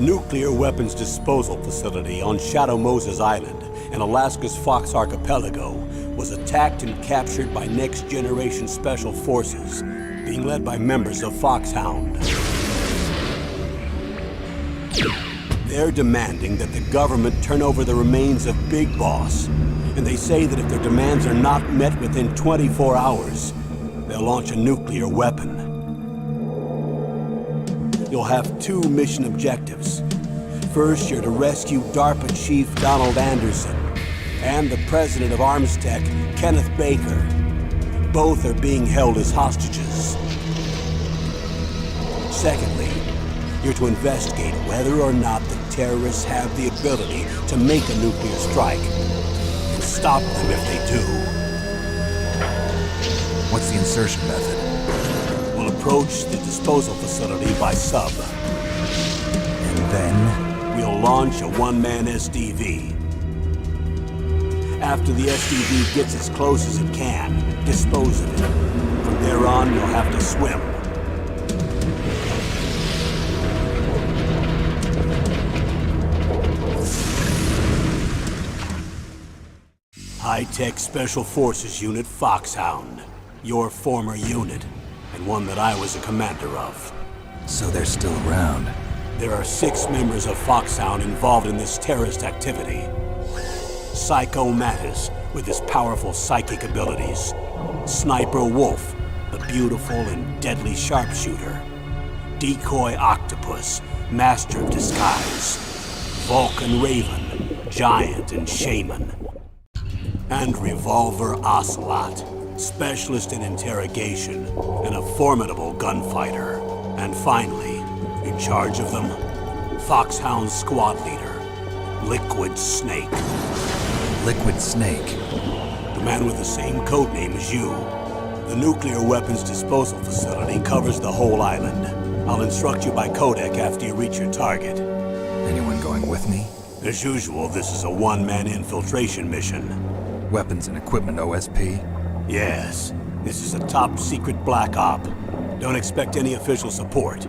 The nuclear weapons disposal facility on Shadow Moses Island in Alaska's Fox Archipelago was attacked and captured by Next Generation Special Forces, being led by members of Foxhound. They're demanding that the government turn over the remains of Big Boss, and they say that if their demands are not met within 24 hours, they'll launch a nuclear weapon. You'll have two mission objectives. First, you're to rescue DARPA Chief Donald Anderson and the President of Armstech, Kenneth Baker. Both are being held as hostages. Secondly, you're to investigate whether or not the terrorists have the ability to make a nuclear strike and stop them if they do. What's the insertion method? We'll approach the disposal facility by sub. And then? We'll launch a one-man SDV. After the SDV gets as close as it can, dispose of it. From there on, you'll have to swim. High-Tech Special Forces Unit Foxhound. Your former unit, and one that I was a commander of. So they're still around. There are 6 members of Foxhound involved in this terrorist activity. Psycho Mattis, with his powerful psychic abilities. Sniper Wolf, the beautiful and deadly sharpshooter. Decoy Octopus, master of disguise. Vulcan Raven, giant and shaman. And Revolver Ocelot, specialist in interrogation and a formidable gunfighter. And finally, in charge of them, Foxhound squad leader, Liquid Snake. Liquid Snake? The man with the same codename as you. The nuclear weapons disposal facility covers the whole island. I'll instruct you by codec after you reach your target. Anyone going with me? As usual, this is a one-man infiltration mission. Weapons and equipment OSP? Yes. This is a top-secret black op. Don't expect any official support.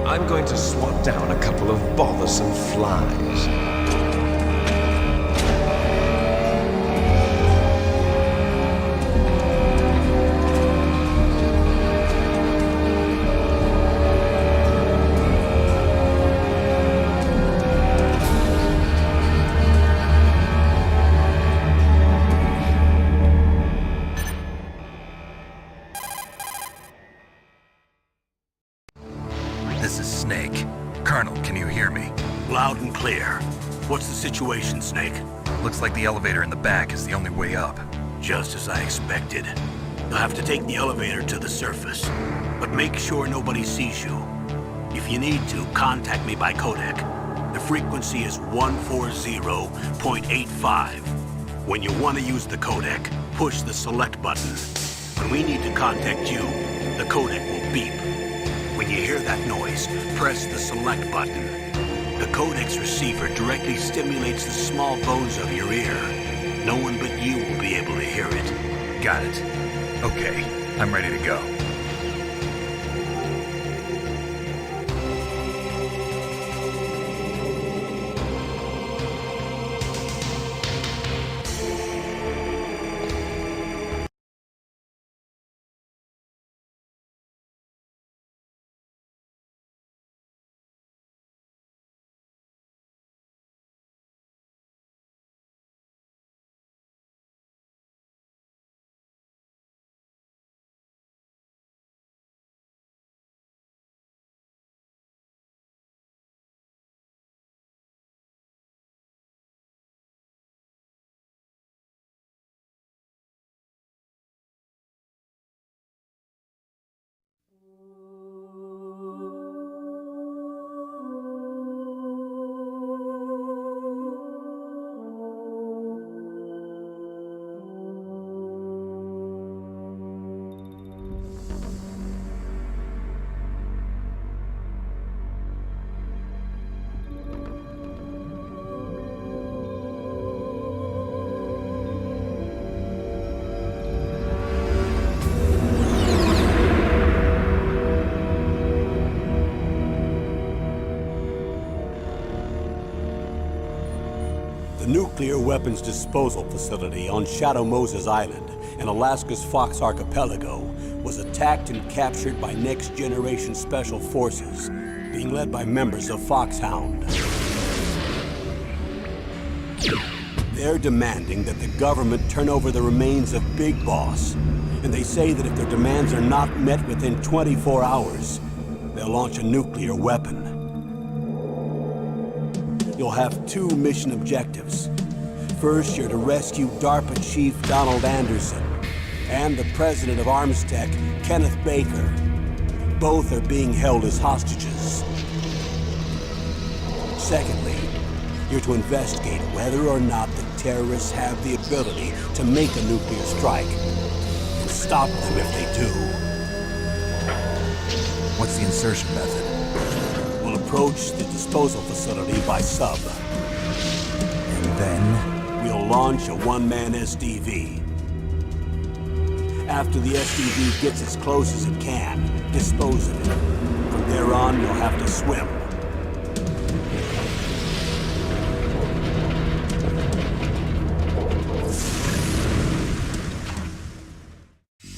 I'm going to swat down a couple of bothersome flies. situation, Snake? Looks like the elevator in the back is the only way up. Just as I expected. You'll have to take the elevator to the surface, but make sure nobody sees you. If you need to, contact me by codec. The frequency is 140.85. When you want to use the codec, push the select button. When we need to contact you, the codec will beep. When you hear that noise, press the select button. The codec's receiver directly stimulates the small bones of your ear. No one but you will be able to hear it. Got it. Okay, I'm ready to go. The nuclear weapons disposal facility on Shadow Moses Island in Alaska's Fox Archipelago was attacked and captured by next-generation special forces, being led by members of Foxhound. They're demanding that the government turn over the remains of Big Boss, and they say that if their demands are not met within 24 hours, they'll launch a nuclear weapon. You'll have two mission objectives. First, you're to rescue DARPA Chief Donald Anderson and the president of Armstech, Kenneth Baker. Both are being held as hostages. Secondly, you're to investigate whether or not the terrorists have the ability to make a nuclear strike and stop them if they do. What's the insertion method? We'll approach the disposal facility by sub. And then? We'll launch a one-man SDV. After the SDV gets as close as it can, dispose of it. From there on, you'll have to swim.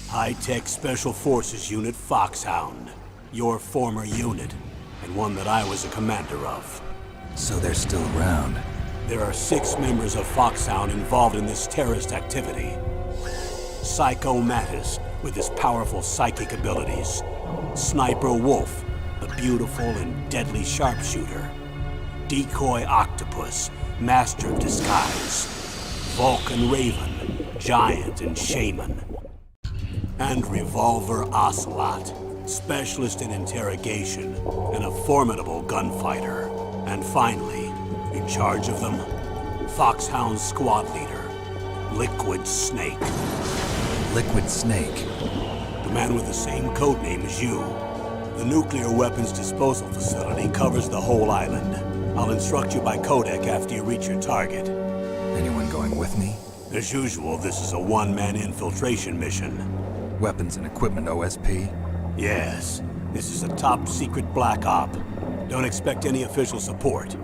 High-Tech Special Forces Unit Foxhound. Your former unit, and one that I was a commander of. So they're still around. There are 6 members of Foxhound involved in this terrorist activity. Psycho Mattis, with his powerful psychic abilities. Sniper Wolf, the beautiful and deadly sharpshooter. Decoy Octopus, master of disguise. Vulcan Raven, giant and shaman. And Revolver Ocelot, specialist in interrogation and a formidable gunfighter. And finally, in charge of them, Foxhound's squad leader, Liquid Snake. Liquid Snake? The man with the same codename as you. The nuclear weapons disposal facility covers the whole island. I'll instruct you by codec after you reach your target. Anyone going with me? As usual, this is a one-man infiltration mission. Weapons and equipment OSP? Yes, this is a top-secret black op. Don't expect any official support.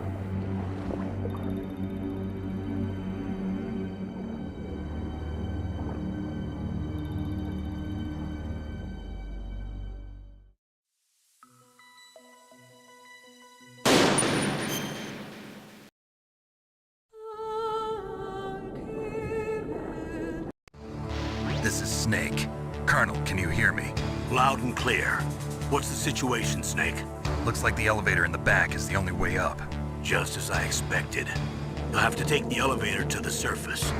This is Snake. Colonel, can you hear me? Loud and clear. What's the situation, Snake? Looks like the elevator in the back is the only way up. Just as I expected. You'll have to take the elevator to the surface,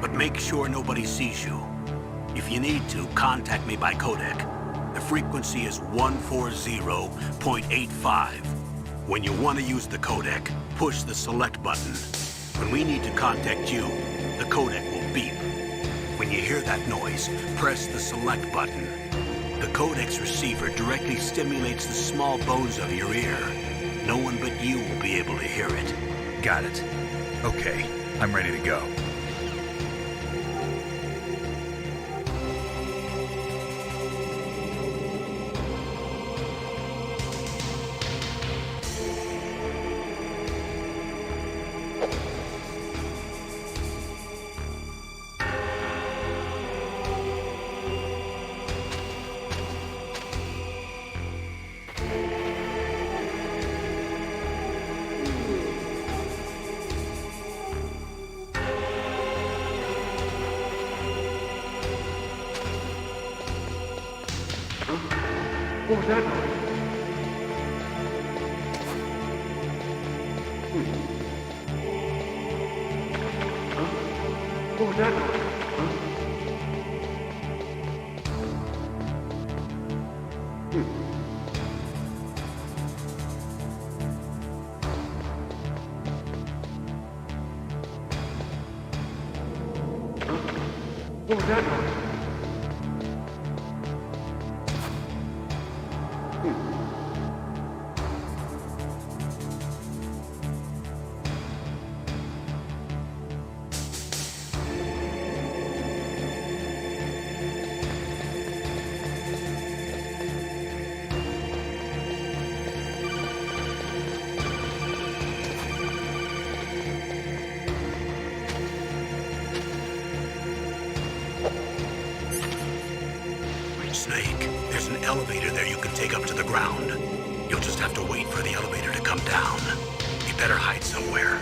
but make sure nobody sees you. If you need to, contact me by codec. The frequency is 140.85. When you want to use the codec, push the select button. When we need to contact you, the codec will beep. When you hear that noise, press the select button. The codec's receiver directly stimulates the small bones of your ear. No one but you will be able to hear it. Got it. Okay, I'm ready to go. What was that noise? What was that noise? What was that noise? Snake, there's an elevator there you can take up to the ground. You'll just have to wait for the elevator to come down. You better hide somewhere.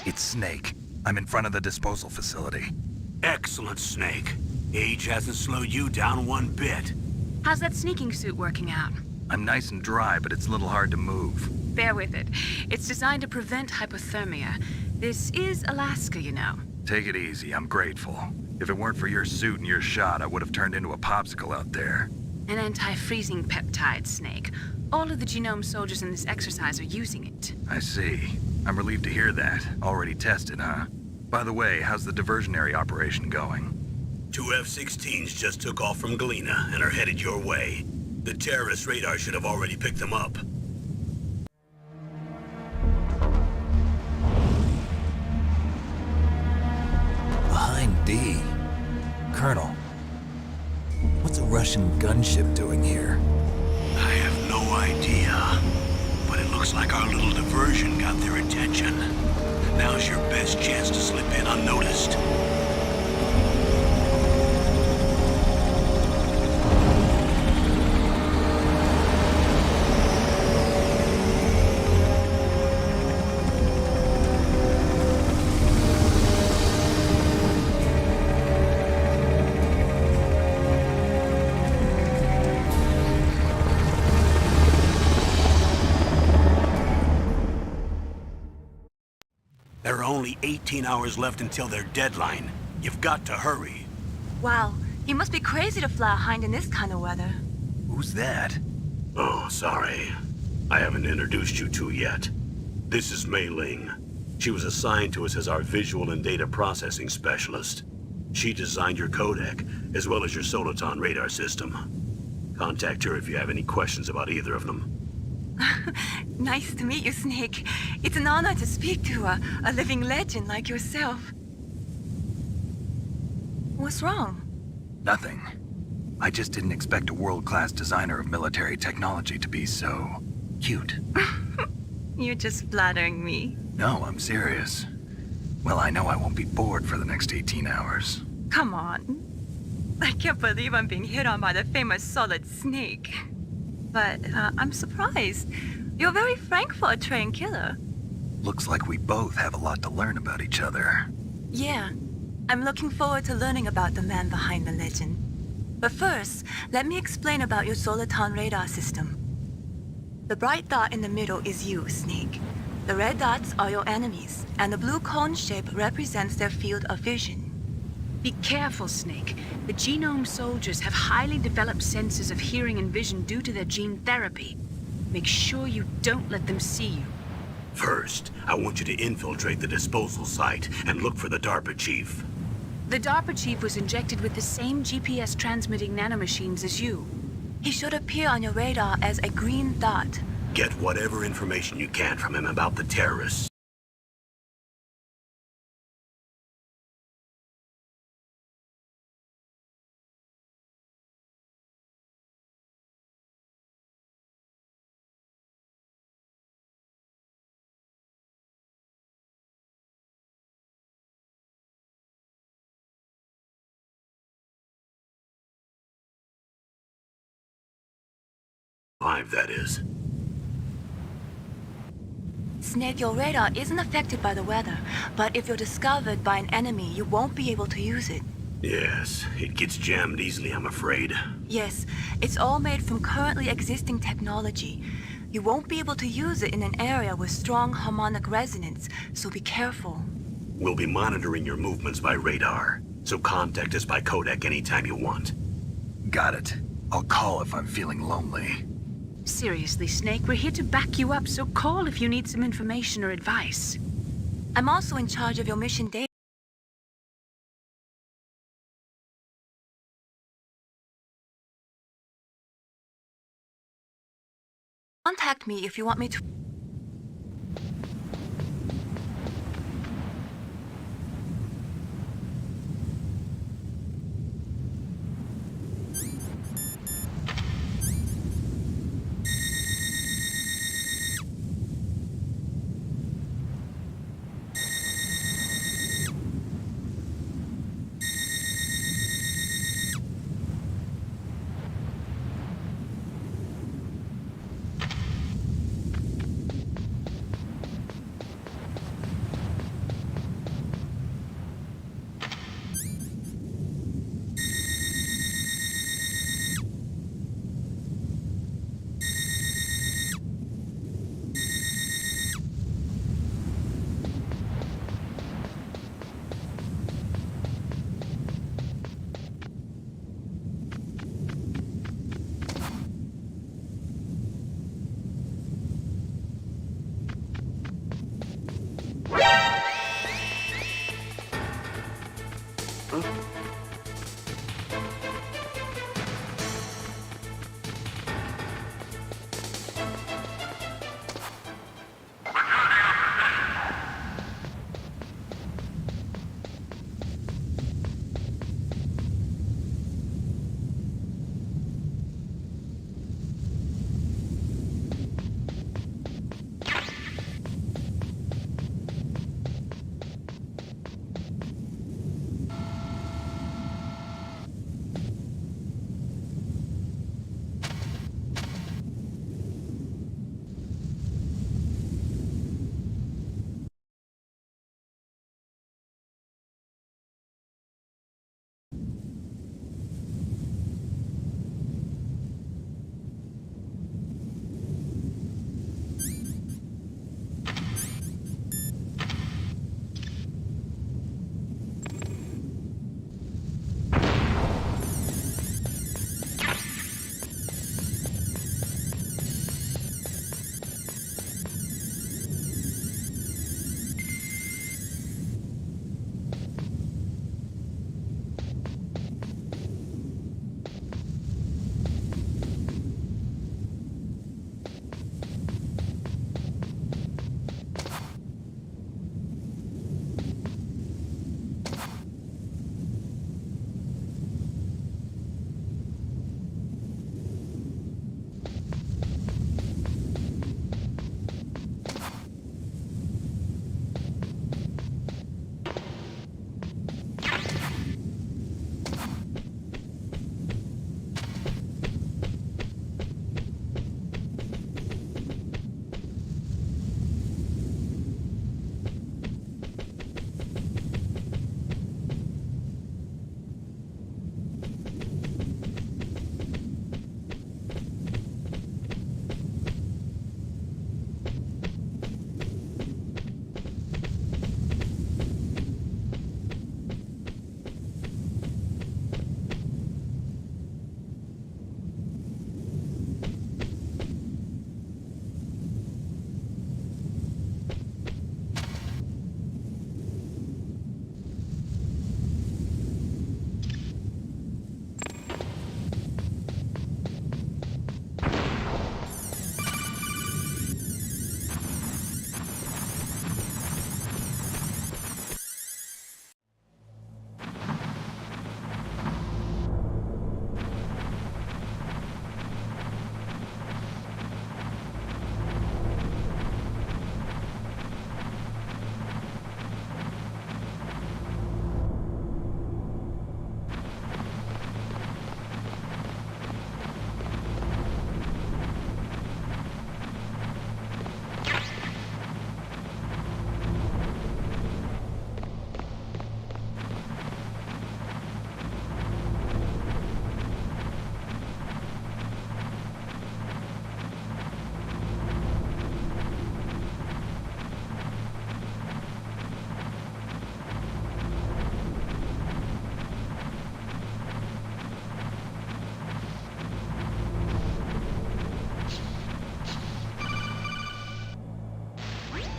It's Snake. I'm in front of the disposal facility. Excellent, Snake. Age hasn't slowed you down one bit. How's that sneaking suit working out? I'm nice and dry, but it's a little hard to move. Bear with it. It's designed to prevent hypothermia. This is Alaska, you know. Take it easy, I'm grateful. If it weren't for your suit and your shot, I would have turned into a popsicle out there. An anti-freezing peptide, Snake. All of the genome soldiers in this exercise are using it. I see. I'm relieved to hear that. Already tested, huh? By the way, how's the diversionary operation going? 2 F-16s just took off from Galena and are headed your way. The terrorist radar should have already picked them up. Behind D. Colonel, what's a Russian gunship doing here? I have no idea, but it looks like our little diversion got their attention. Now's your best chance to slip in unnoticed. There are only 18 hours left until their deadline. You've got to hurry. Wow, you must be crazy to fly a hind in this kind of weather. Who's that? Oh, sorry. I haven't introduced you to yet. This is Mei Ling. She was assigned to us as our visual and data processing specialist. She designed your codec, as well as your Soliton radar system. Contact her if you have any questions about either of them. Nice to meet you, Snake. It's an honor to speak to a living legend like yourself. What's wrong? Nothing. I just didn't expect a world-class designer of military technology to be so cute. You're just flattering me. No, I'm serious. Well, I know I won't be bored for the next 18 hours. Come on. I can't believe I'm being hit on by the famous Solid Snake. But I'm surprised. You're very frank for a trained killer. Looks like we both have a lot to learn about each other. Yeah. I'm looking forward to learning about the man behind the legend. But first, let me explain about your Soliton radar system. The bright dot in the middle is you, Snake. The red dots are your enemies, and the blue cone shape represents their field of vision. Be careful, Snake. The genome soldiers have highly developed senses of hearing and vision due to their gene therapy. Make sure you don't let them see you. First, I want you to infiltrate the disposal site and look for the DARPA chief. The DARPA chief was injected with the same GPS transmitting nanomachines as you. He should appear on your radar as a green dot. Get whatever information you can from him about the terrorists. Live, that is. Snake, your radar isn't affected by the weather, but if you're discovered by an enemy, you won't be able to use it. Yes, it gets jammed easily, I'm afraid. Yes, it's all made from currently existing technology. You won't be able to use it in an area with strong harmonic resonance, so be careful. We'll be monitoring your movements by radar, so contact us by codec anytime you want. Got it. I'll call if I'm feeling lonely. Seriously, Snake, we're here to back you up, so call if you need some information or advice. I'm also in charge of your mission data. Contact me if you want me to.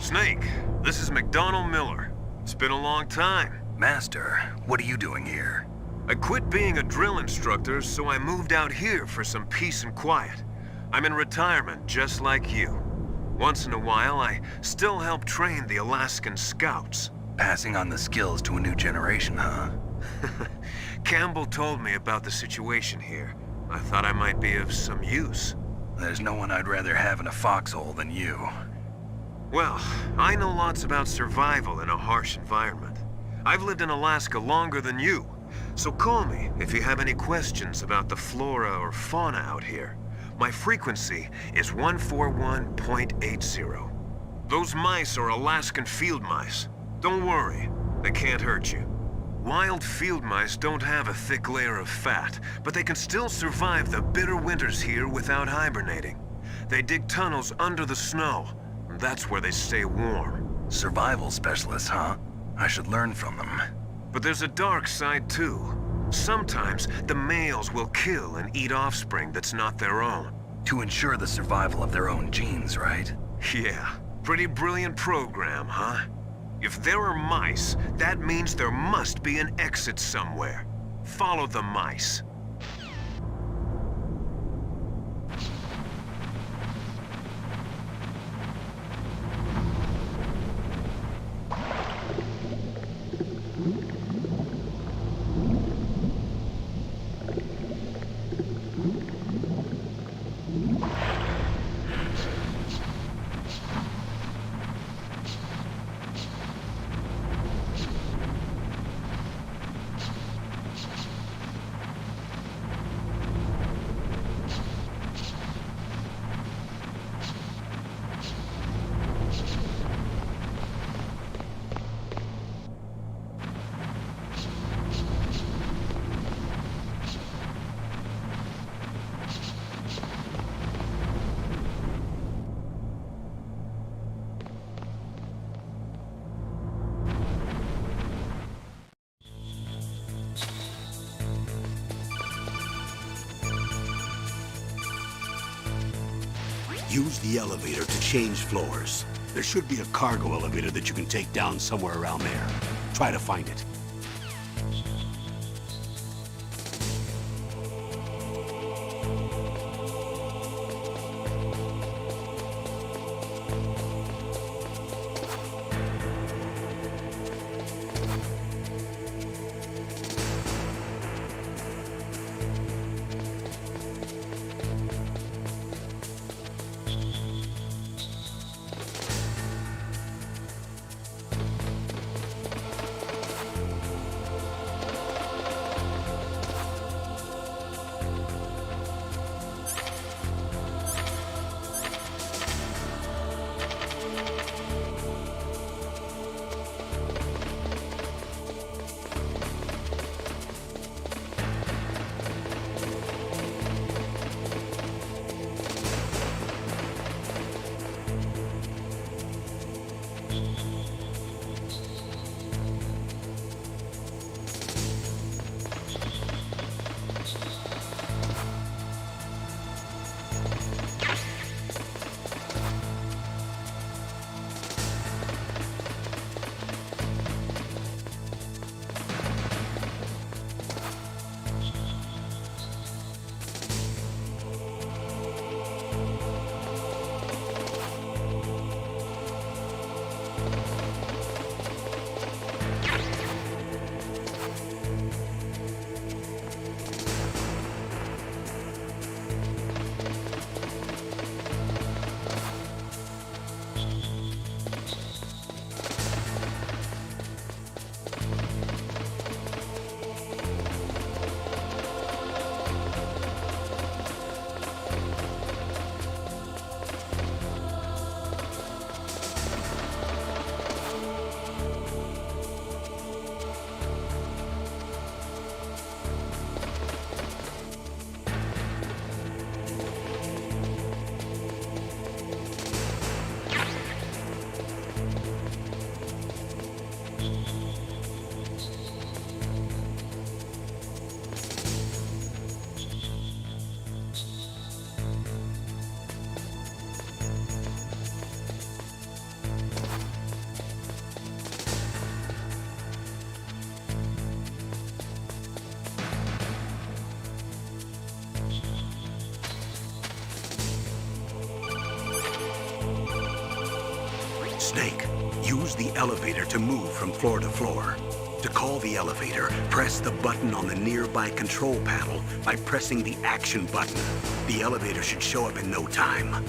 Snake, this is McDonald Miller. It's been a long time. Master, what are you doing here? I quit being a drill instructor, so I moved out here for some peace and quiet. I'm in retirement, just like you. Once in a while, I still help train the Alaskan Scouts. Passing on the skills to a new generation, huh? Campbell told me about the situation here. I thought I might be of some use. There's no one I'd rather have in a foxhole than you. Well, I know lots about survival in a harsh environment. I've lived in Alaska longer than you, so call me if you have any questions about the flora or fauna out here. My frequency is 141.80. Those mice are Alaskan field mice. Don't worry, they can't hurt you. Wild field mice don't have a thick layer of fat, but they can still survive the bitter winters here without hibernating. They dig tunnels under the snow. That's where they stay warm. Survival specialists, huh? I should learn from them. But there's a dark side too. Sometimes the males will kill and eat offspring that's not their own. To ensure the survival of their own genes, right? Yeah, pretty brilliant program, huh? If there are mice, that means there must be an exit somewhere. Follow the mice. Use the elevator to change floors. There should be a cargo elevator that you can take down somewhere around there. Try to find it. Snake, use the elevator to move from floor to floor. To call the elevator, press the button on the nearby control panel by pressing the action button. The elevator should show up in no time.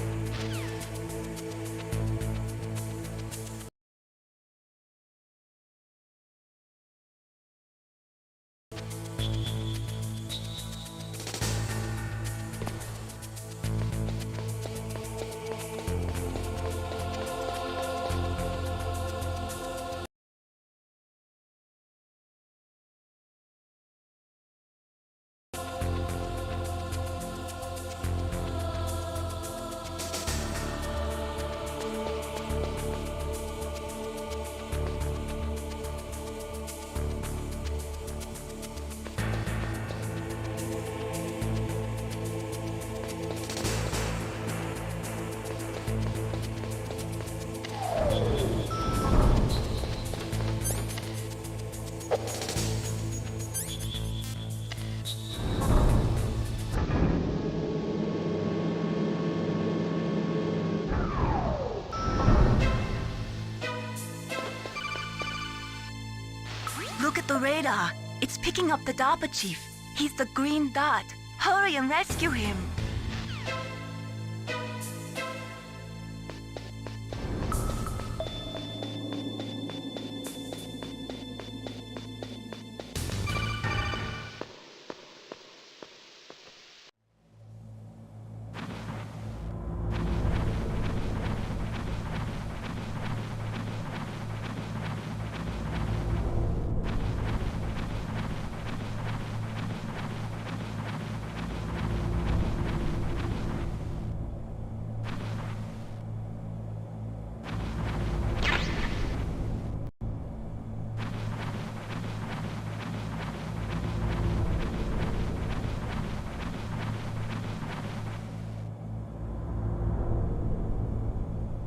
Look at the radar. It's picking up the DARPA chief. He's the green dot. Hurry and rescue him.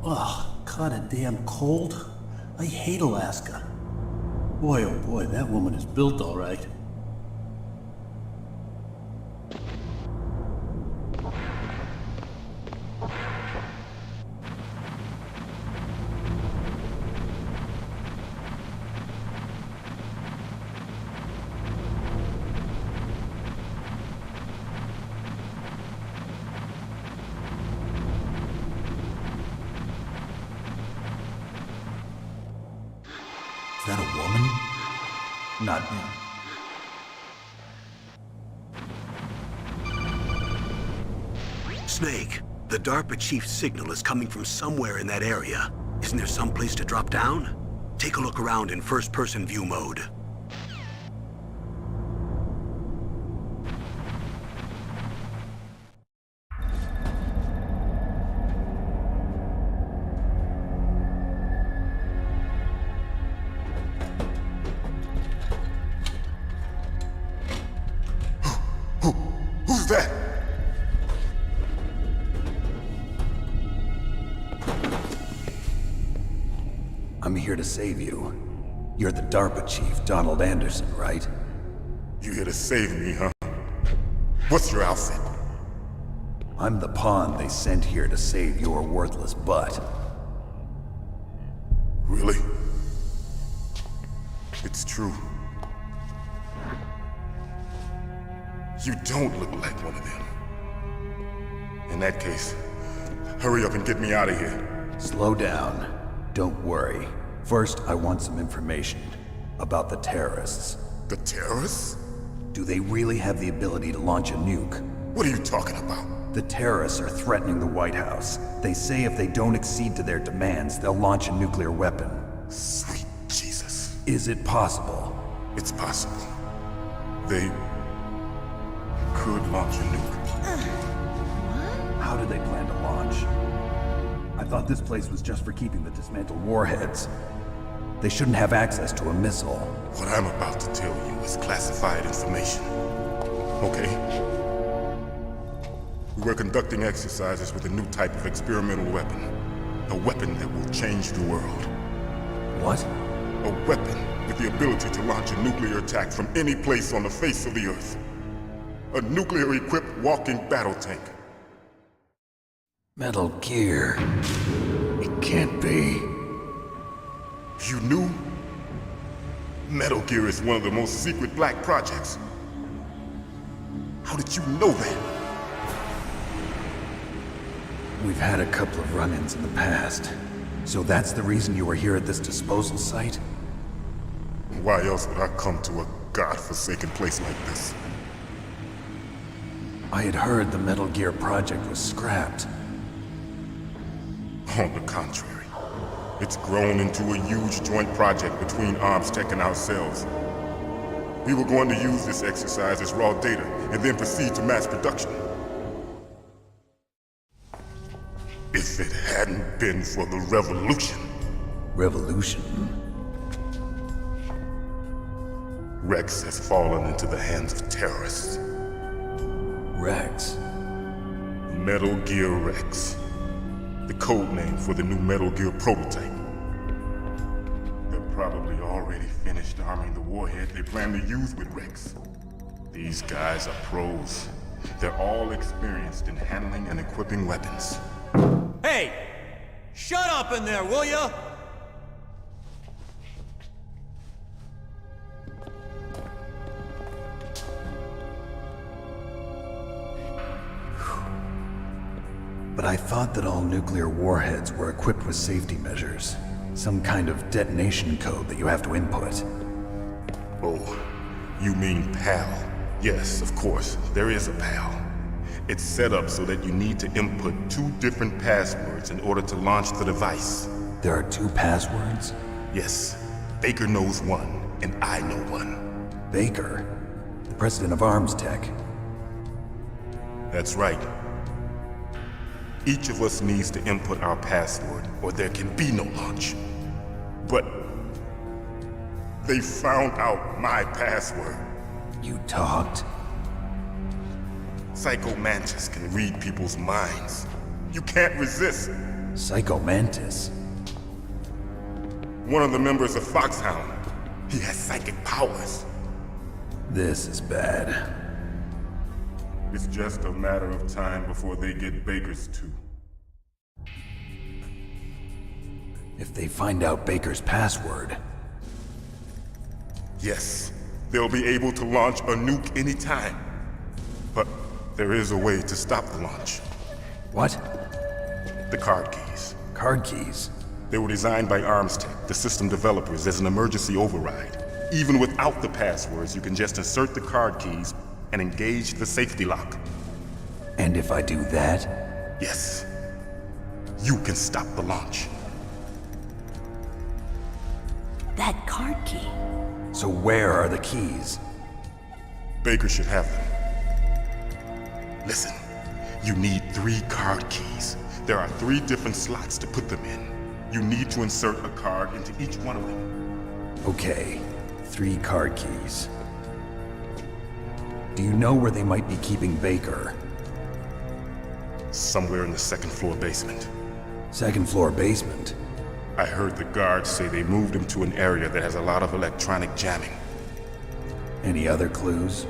Ugh, kinda damn cold. I hate Alaska. Boy, oh boy, that woman is built all right. Is that a woman? Not me. Snake, the DARPA chief's signal is coming from somewhere in that area. Isn't there some place to drop down? Take a look around in first-person view mode. Who's that? I'm here to save you. You're the DARPA chief, Donald Anderson, right? You here to save me, huh? What's your outfit? I'm the pawn they sent here to save your worthless butt. Really? It's true. You don't look like one of them. In that case, hurry up and get me out of here. Slow down. Don't worry. First, I want some information about the terrorists. The terrorists? Do they really have the ability to launch a nuke? What are you talking about? The terrorists are threatening the White House. They say if they don't accede to their demands, they'll launch a nuclear weapon. Sweet Jesus. Is it possible? It's possible. They could launch a nuke. How do they plan to launch? I thought this place was just for keeping the dismantled warheads. They shouldn't have access to a missile. What I'm about to tell you is classified information. Okay? We were conducting exercises with a new type of experimental weapon. A weapon that will change the world. What? A weapon with the ability to launch a nuclear attack from any place on the face of the Earth. A nuclear-equipped walking battle tank. Metal Gear. It can't be. You knew? Metal Gear is one of the most secret black projects. How did you know that? We've had a couple of run-ins in the past. So that's the reason you were here at this disposal site? Why else would I come to a godforsaken place like this? I had heard the Metal Gear project was scrapped. On the contrary, it's grown into a huge joint project between ArmsTech and ourselves. We were going to use this exercise as raw data and then proceed to mass production. If it hadn't been for the revolution. Revolution? Rex has fallen into the hands of terrorists. Rex? Metal Gear Rex. The code name for the new Metal Gear prototype. They're probably already finished arming the warhead they plan to use with Rex. These guys are pros. They're all experienced in handling and equipping weapons. Hey! Shut up in there, will ya? But I thought that all nuclear warheads were equipped with safety measures. Some kind of detonation code that you have to input. Oh, you mean PAL? Yes, of course, there is a PAL. It's set up so that you need to input 2 different passwords in order to launch the device. There are 2 passwords? Yes, Baker knows one, and I know one. Baker? The president of ArmsTech? That's right. Each of us needs to input our password, or there can be no launch. But they found out my password. You talked? Psycho Mantis can read people's minds. You can't resist. Psycho Mantis? One of the members of Foxhound. He has psychic powers. This is bad. It's just a matter of time before they get Baker's too. If they find out Baker's password... Yes, they'll be able to launch a nuke anytime. But there is a way to stop the launch. What? The card keys. Card keys? They were designed by ArmsTech, the system developers, as an emergency override. Even without the passwords, you can just insert the card keys and engage the safety lock. And if I do that? Yes. You can stop the launch. That card key. So where are the keys? Baker should have them. Listen, you need 3 card keys. There are 3 different slots to put them in. You need to insert a card into each one of them. Okay, 3 card keys. Do you know where they might be keeping Baker? Somewhere in the 2nd floor basement. 2nd floor basement? I heard the guards say they moved him to an area that has a lot of electronic jamming. Any other clues?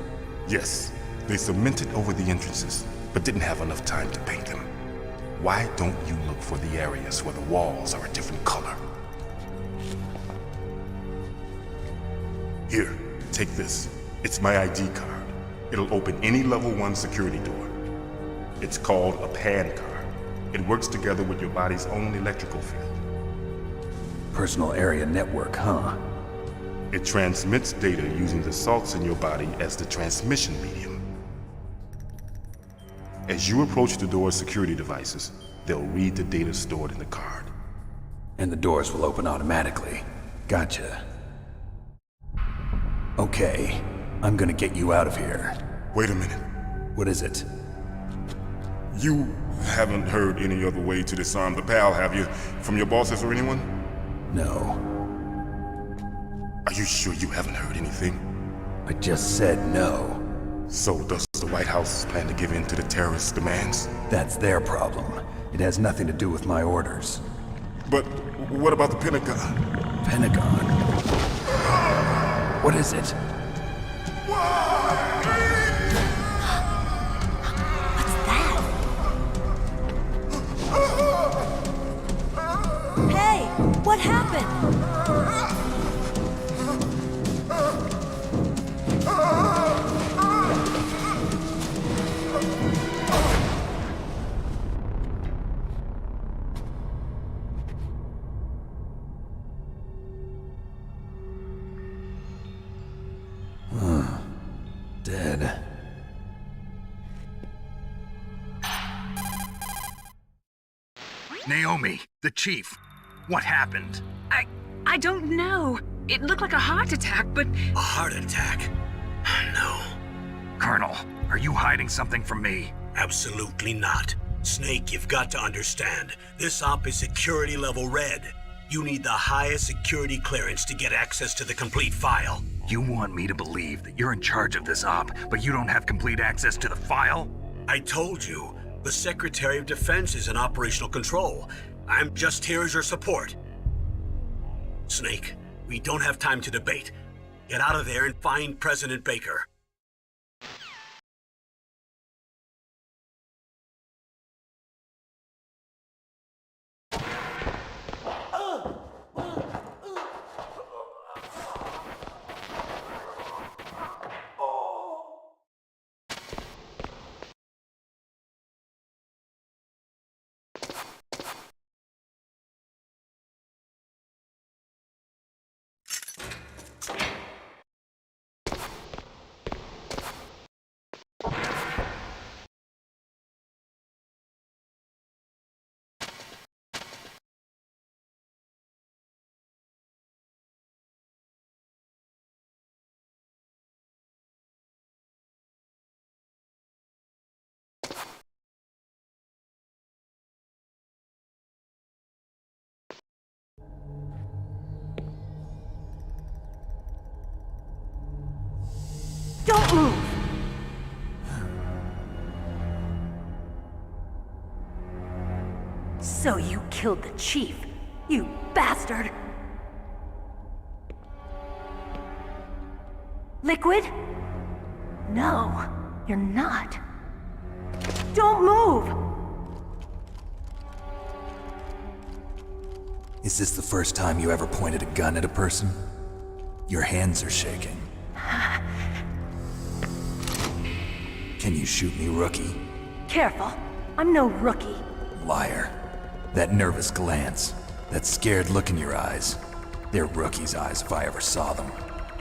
Yes, they cemented over the entrances, but didn't have enough time to paint them. Why don't you look for the areas where the walls are a different color? Here, take this. It's my ID card. It'll open any level 1 security door. It's called a PAN card. It works together with your body's own electrical field. Personal area network, huh? It transmits data using the salts in your body as the transmission medium. As you approach the door's security devices, they'll read the data stored in the card. And the doors will open automatically. Gotcha. Okay, I'm gonna get you out of here. Wait a minute. What is it? You haven't heard any other way to disarm the PAL, have you? From your bosses or anyone? No. Are you sure you haven't heard anything? I just said no. So does the White House plan to give in to the terrorists' demands? That's their problem. It has nothing to do with my orders. But what about the Pentagon? Pentagon? What is it? Hey, what happened? dead. Naomi, the chief. What happened? I don't know. It looked like a heart attack, but... A heart attack? No. Colonel, are you hiding something from me? Absolutely not. Snake, you've got to understand. This op is security level red. You need the highest security clearance to get access to the complete file. You want me to believe that you're in charge of this op, but you don't have complete access to the file? I told you, the Secretary of Defense is in operational control. I'm just here as your support. Snake, we don't have time to debate. Get out of there and find President Baker. Don't move! So you killed the chief, you bastard! Liquid? No, you're not. Don't move! Is this the first time you ever pointed a gun at a person? Your hands are shaking. Can you shoot me, rookie? Careful, I'm no rookie. Liar. That nervous glance, that scared look in your eyes. They're rookie's eyes if I ever saw them.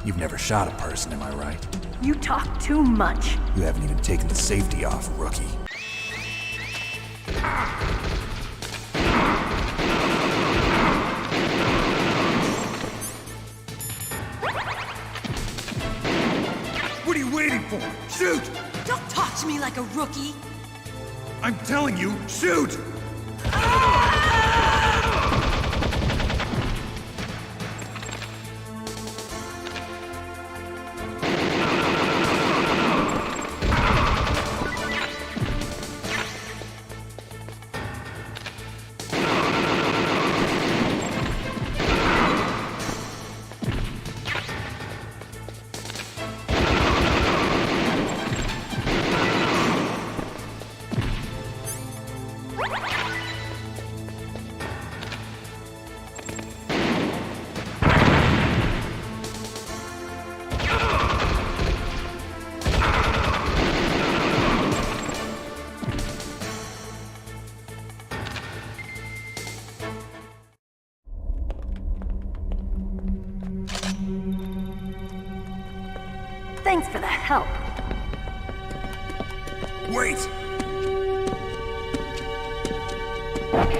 You've never shot a person, am I right? You talk too much. You haven't even taken the safety off, rookie. What are you waiting for? Shoot! Don't talk to me like a rookie. I'm telling you, shoot! Thanks for the help. Wait!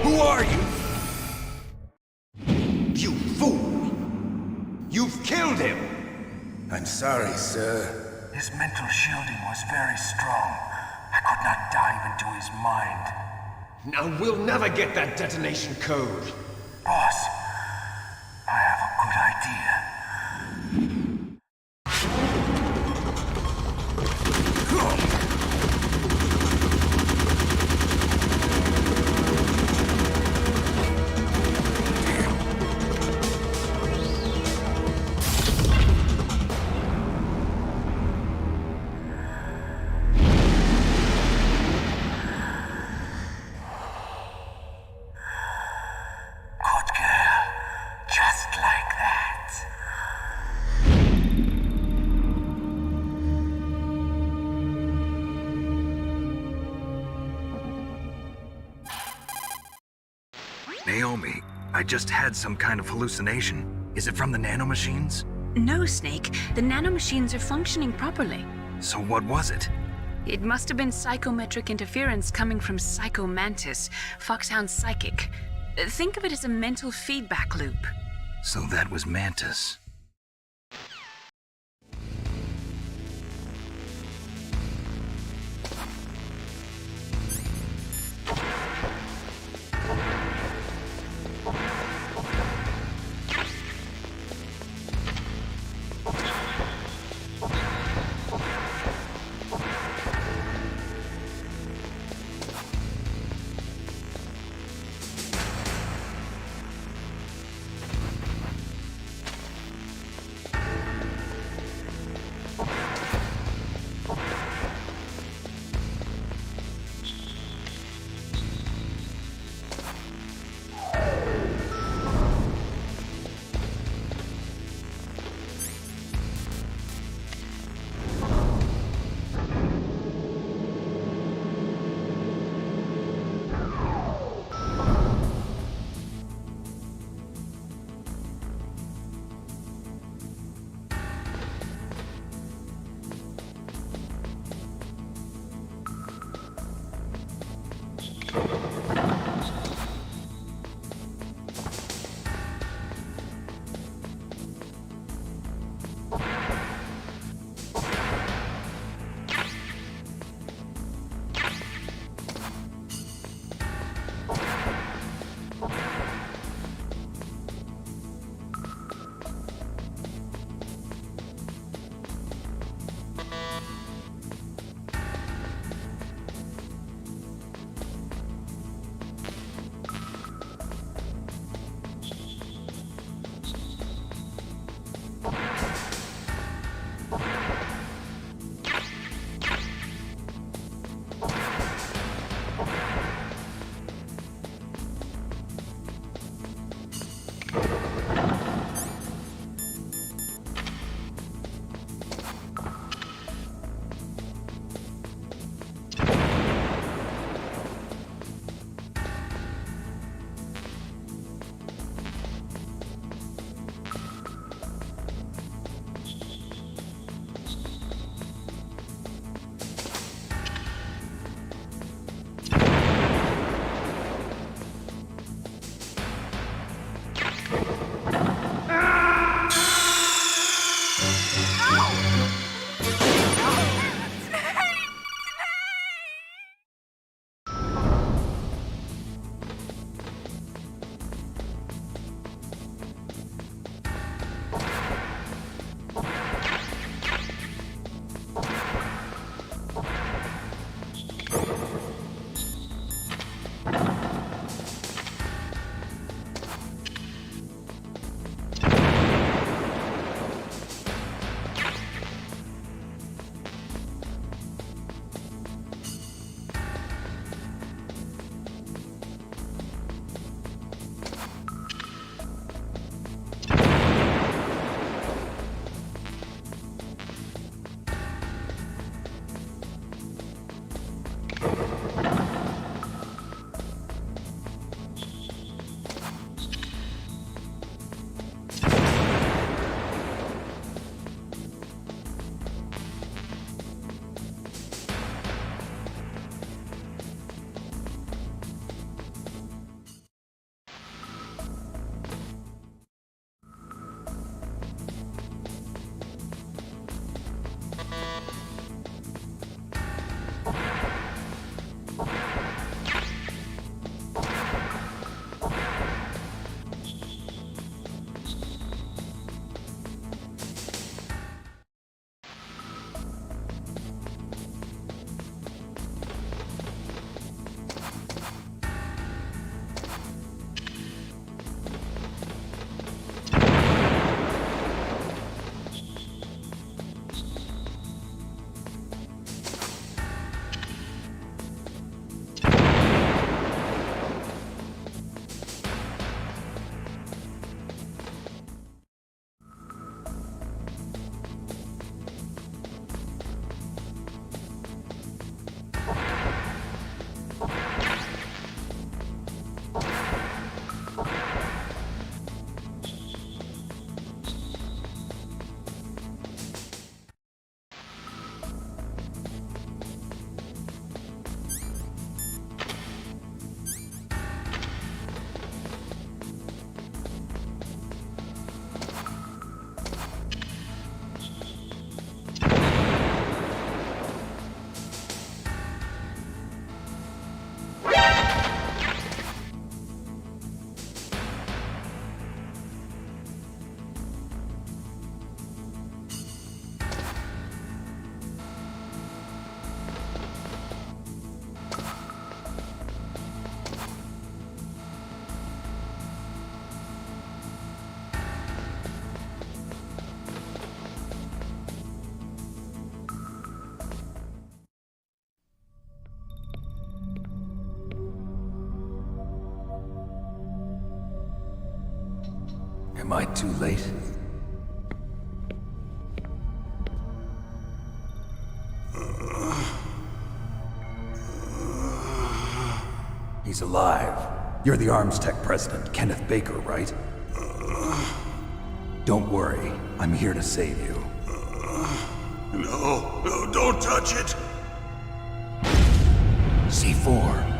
Who are you? You fool! You've killed him! I'm sorry, sir. His mental shielding was very strong. I could not dive into his mind. Now we'll never get that detonation code. Boss, I have a good idea. Naomi, I just had some kind of hallucination. Is it from the nanomachines? No, Snake. The nanomachines are functioning properly. So what was it? It must have been psychometric interference coming from Psycho Mantis, Foxhound's psychic. Think of it as a mental feedback loop. So that was Mantis. Am I too late? He's alive. You're the Arms Tech president, Kenneth Baker, right? Don't worry. I'm here to save you. No, don't touch it! C4.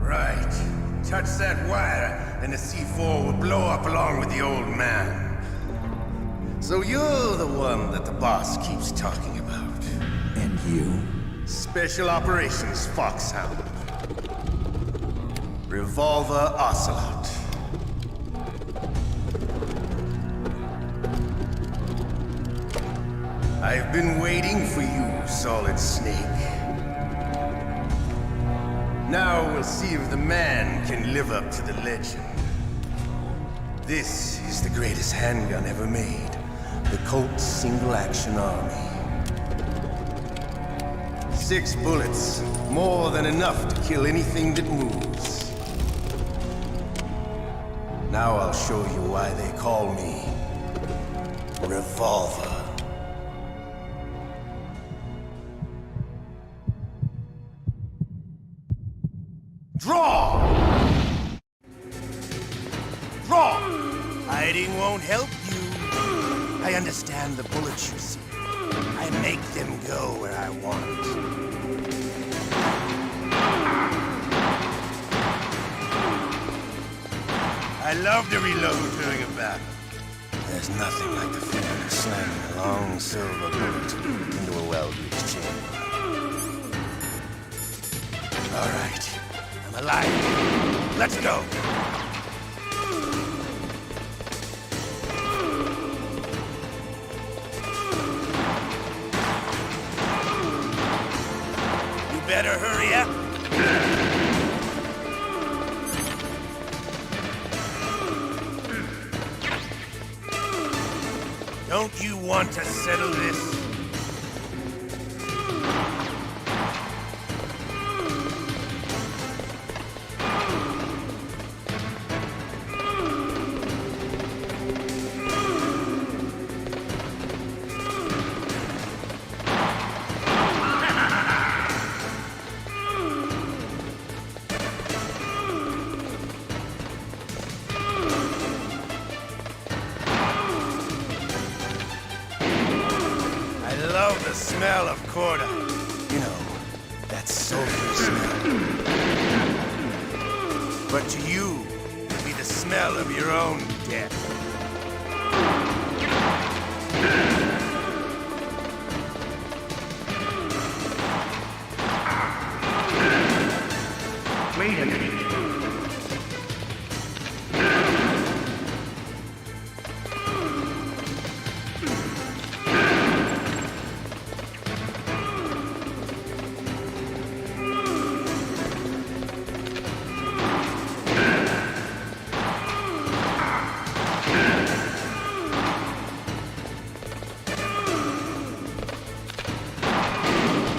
Right. Touch that wire, and the C4 will blow up along with the old man. So you're the one that the boss keeps talking about. And you? Special Operations Foxhound. Revolver Ocelot. I've been waiting for you, Solid Snake. Now we'll see if the man can live up to the legend. This is the greatest handgun ever made. The Colt Single Action Army. 6 bullets, more than enough to kill anything that moves. Now I'll show you why they call me Revolver. Draw! Draw! Hiding won't help you. I understand the bullets you see. I make them go where I want. I love to reload during a battle. There's nothing like the feeling of slamming a long silver bullet into a well-greased chamber. All right, I'm alive. Let's go. Better hurry up. Don't you want to settle this? The smell of Corda. You know, that sulfur smell. But to you, it'll be the smell of your own death. Wait a minute.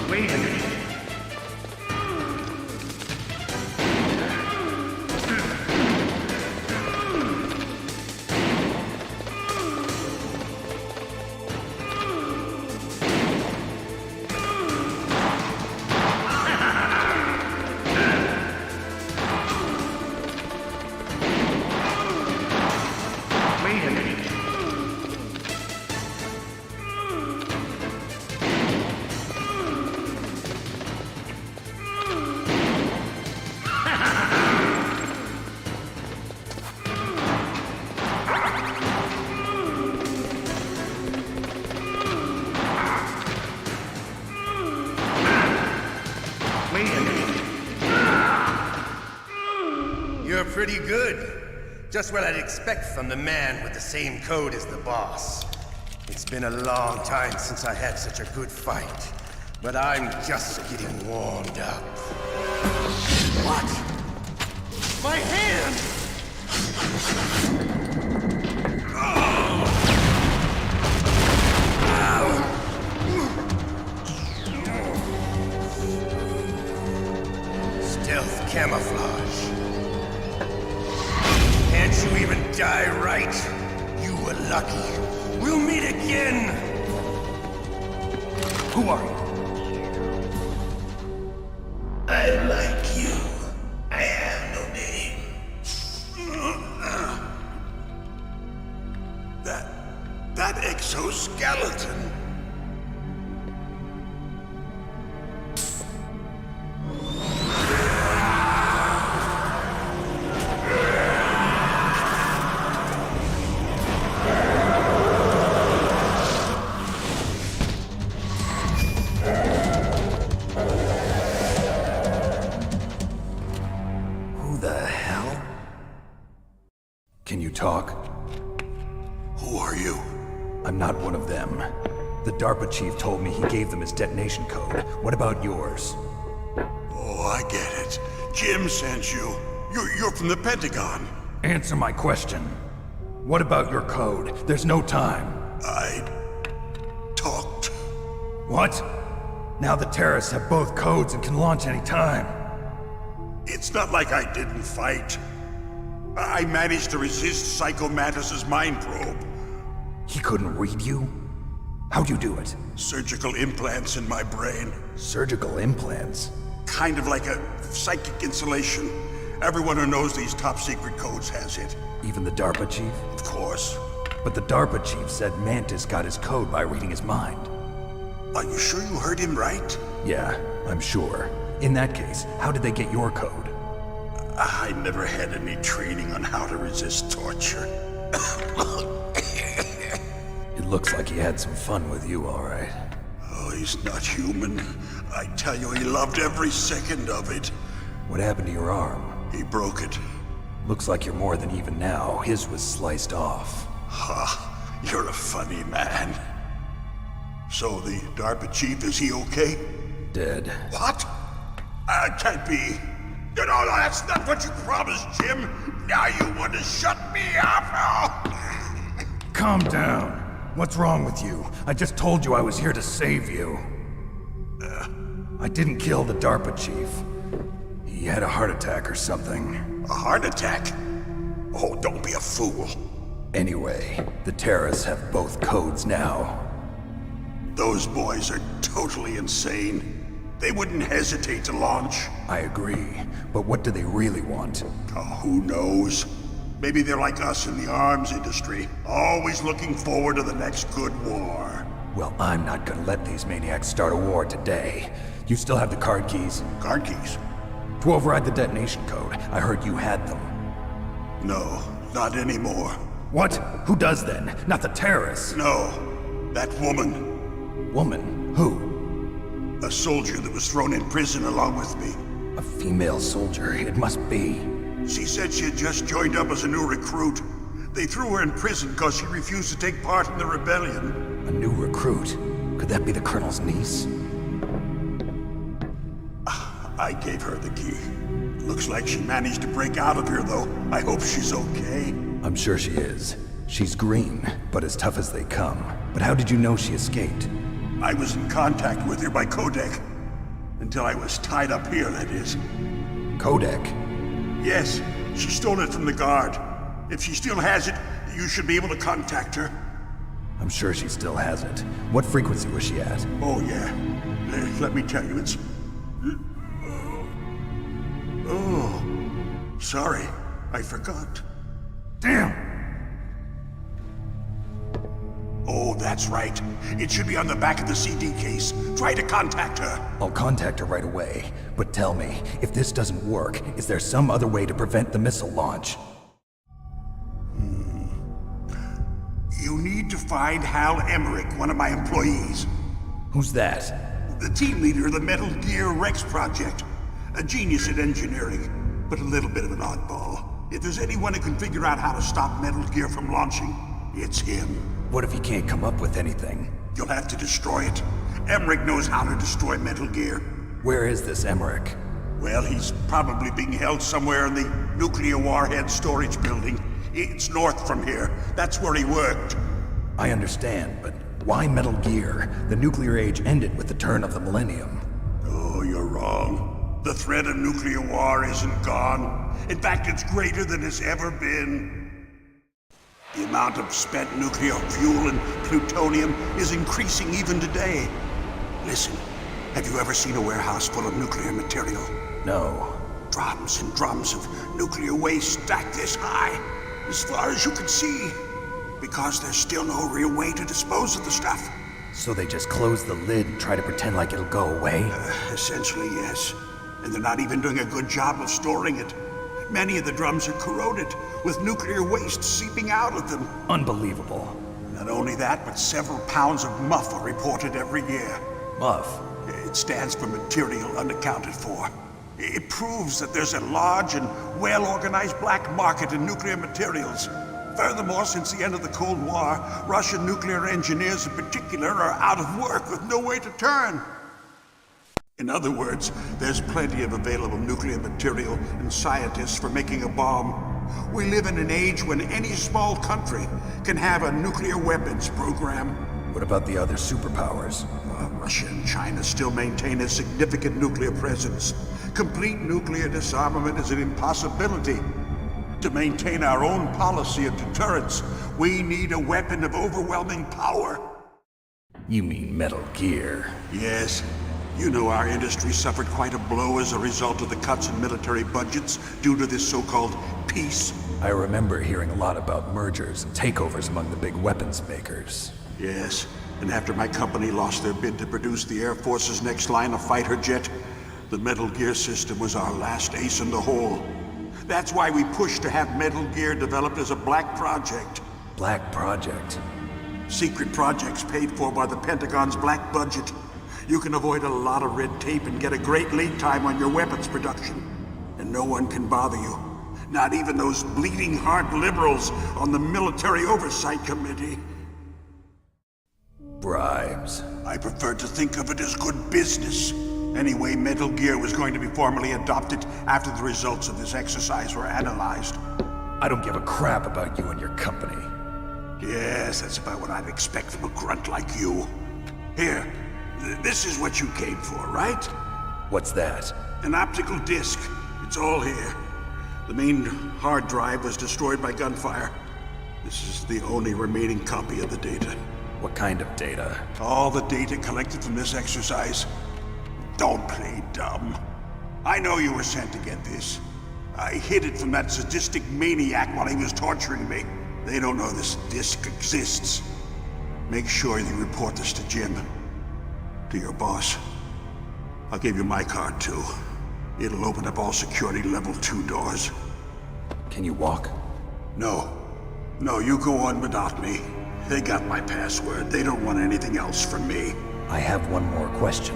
Wait a minute. Wait a minute. Wait a minute. You're pretty good. Just what I'd expect from the man with the same code as the boss. It's been a long time since I had such a good fight, but I'm just getting warmed up. What? My hand! camouflage. Can't you even die right? You were lucky. We'll meet again! Who are you? I like you. I have no name. That exoskeleton. Who the hell? Can you talk? Who are you? I'm not one of them. The DARPA chief told me he gave them his detonation code. What about yours? Oh, I get it. Jim sent you. You're from the Pentagon. Answer my question. What about your code? There's no time. I talked. What? Now the terrorists have both codes and can launch any time. It's not like I didn't fight. I managed to resist Psycho Mantis's mind probe. He couldn't read you? How'd you do it? Surgical implants in my brain. Surgical implants? Kind of like a psychic insulation. Everyone who knows these top secret codes has it. Even the DARPA chief? Of course. But the DARPA chief said Mantis got his code by reading his mind. Are you sure you heard him right? Yeah, I'm sure. In that case, how did they get your code? I never had any training on how to resist torture. It looks like he had some fun with you, all right. Oh, he's not human. I tell you, he loved every second of it. What happened to your arm? He broke it. Looks like you're more than even now. His was sliced off. Ha, you're a funny man. So the DARPA chief, is he okay? Dead. What? Can't be. No, that's not what you promised, Jim. Now you want to shut me up? Calm down. What's wrong with you? I just told you I was here to save you. I didn't kill the DARPA chief. He had a heart attack or something. A heart attack? Oh, don't be a fool. Anyway, the terrorists have both codes now. Those boys are totally insane. They wouldn't hesitate to launch. I agree, but what do they really want? Oh, who knows? Maybe they're like us in the arms industry, always looking forward to the next good war. Well, I'm not gonna let these maniacs start a war today. You still have the card keys? Card keys? To override the detonation code. I heard you had them. No, not anymore. What? Who does then? Not the terrorists? No, that woman. Woman? Who? A soldier that was thrown in prison along with me. A female soldier, it must be. She said she had just joined up as a new recruit. They threw her in prison because she refused to take part in the rebellion. A new recruit? Could that be the Colonel's niece? I gave her the key. Looks like she managed to break out of here, though. I hope she's okay. I'm sure she is. She's green, but as tough as they come. But how did you know she escaped? I was in contact with her by codec. Until I was tied up here, that is. Codec? Yes, she stole it from the guard. If she still has it, you should be able to contact her. I'm sure she still has it. What frequency was she at? Oh, yeah. Let me tell you, it's... Oh, sorry. I forgot. Damn! Oh, that's right. It should be on the back of the CD case. Try to contact her. I'll contact her right away. But tell me, if this doesn't work, is there some other way to prevent the missile launch? You need to find Hal Emmerich, one of my employees. Who's that? The team leader of the Metal Gear Rex project. A genius at engineering, but a little bit of an oddball. If there's anyone who can figure out how to stop Metal Gear from launching, it's him. What if he can't come up with anything? You'll have to destroy it. Emmerich knows how to destroy Metal Gear. Where is this Emmerich? Well, he's probably being held somewhere in the nuclear warhead storage building. It's north from here. That's where he worked. I understand, but why Metal Gear? The nuclear age ended with the turn of the millennium. Oh, you're wrong. The threat of nuclear war isn't gone. In fact, it's greater than it's ever been. The amount of spent nuclear fuel and plutonium is increasing even today. Listen, have you ever seen a warehouse full of nuclear material? No. Drums and drums of nuclear waste stacked this high, as far as you can see. Because there's still no real way to dispose of the stuff. So they just close the lid and try to pretend like it'll go away? Essentially, yes. And they're not even doing a good job of storing it. Many of the drums are corroded, with nuclear waste seeping out of them. Unbelievable. Not only that, but several pounds of MUF are reported every year. MUF? It stands for material unaccounted for. It proves that there's a large and well-organized black market in nuclear materials. Furthermore, since the end of the Cold War, Russian nuclear engineers in particular are out of work with no way to turn. In other words, there's plenty of available nuclear material and scientists for making a bomb. We live in an age when any small country can have a nuclear weapons program. What about the other superpowers? Russia and China still maintain a significant nuclear presence. Complete nuclear disarmament is an impossibility. To maintain our own policy of deterrence, we need a weapon of overwhelming power. You mean Metal Gear? Yes. You know our industry suffered quite a blow as a result of the cuts in military budgets due to this so-called peace. I remember hearing a lot about mergers and takeovers among the big weapons makers. Yes, and after my company lost their bid to produce the Air Force's next line of fighter jet, the Metal Gear system was our last ace in the hole. That's why we pushed to have Metal Gear developed as a black project. Black project? Secret projects paid for by the Pentagon's black budget. You can avoid a lot of red tape and get a great lead time on your weapons production. And no one can bother you. Not even those bleeding heart liberals on the Military Oversight Committee. Bribes. I prefer to think of it as good business. Anyway, Metal Gear was going to be formally adopted after the results of this exercise were analyzed. I don't give a crap about you and your company. Yes, that's about what I'd expect from a grunt like you. Here, this is what you came for, right? What's that? An optical disc. It's all here. The main hard drive was destroyed by gunfire. This is the only remaining copy of the data. What kind of data? All the data collected from this exercise. Don't play dumb. I know you were sent to get this. I hid it from that sadistic maniac while he was torturing me. They don't know this disc exists. Make sure you report this to Jim. To your boss. I'll give you my card too. It'll open up all security level 2 doors. Can you walk? No. No, you go on without me. They got my password. They don't want anything else from me. I have one more question.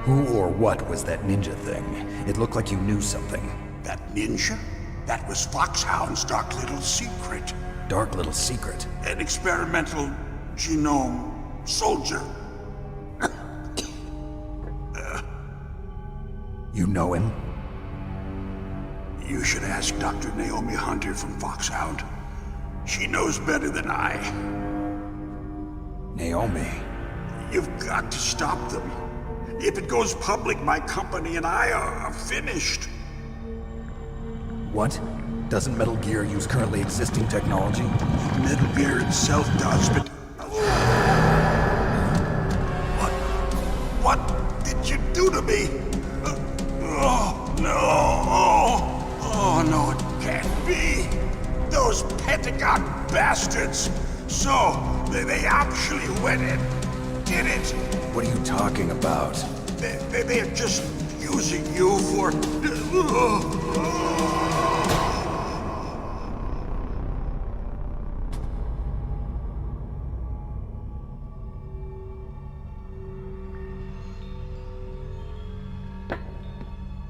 Who or what was that ninja thing? It looked like you knew something. That ninja? That was Foxhound's dark little secret. Dark little secret? An experimental genome soldier. You know him? You should ask Dr. Naomi Hunter from Foxhound. She knows better than I. Naomi? You've got to stop them. If it goes public, my company and I are finished. What? Doesn't Metal Gear use currently existing technology? Metal Gear itself does, but... What did you do to me? Oh, no. Oh, no, it can't be. Those Pentagon bastards. So, they actually went and did it. What are you talking about? They're just using you for...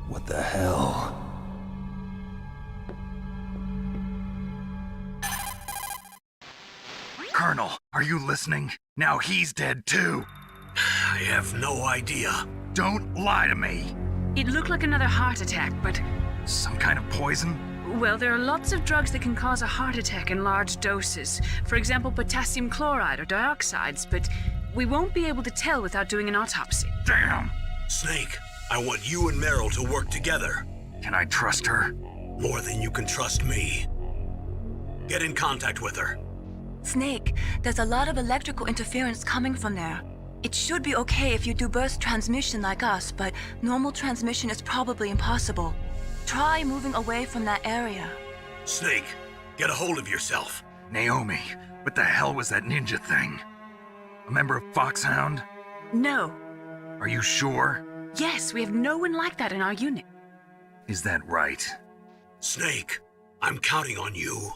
What the hell? Colonel, are you listening? Now he's dead too. I have no idea. Don't lie to me. It looked like another heart attack, but... Some kind of poison? Well, there are lots of drugs that can cause a heart attack in large doses. For example, potassium chloride or dioxides, but we won't be able to tell without doing an autopsy. Damn! Snake, I want you and Meryl to work together. Can I trust her? More than you can trust me. Get in contact with her. Snake, there's a lot of electrical interference coming from there. It should be okay if you do burst transmission like us, but normal transmission is probably impossible. Try moving away from that area. Snake, get a hold of yourself. Naomi, what the hell was that ninja thing? A member of Foxhound? No. Are you sure? Yes, we have no one like that in our unit. Is that right? Snake, I'm counting on you.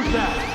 Who's that?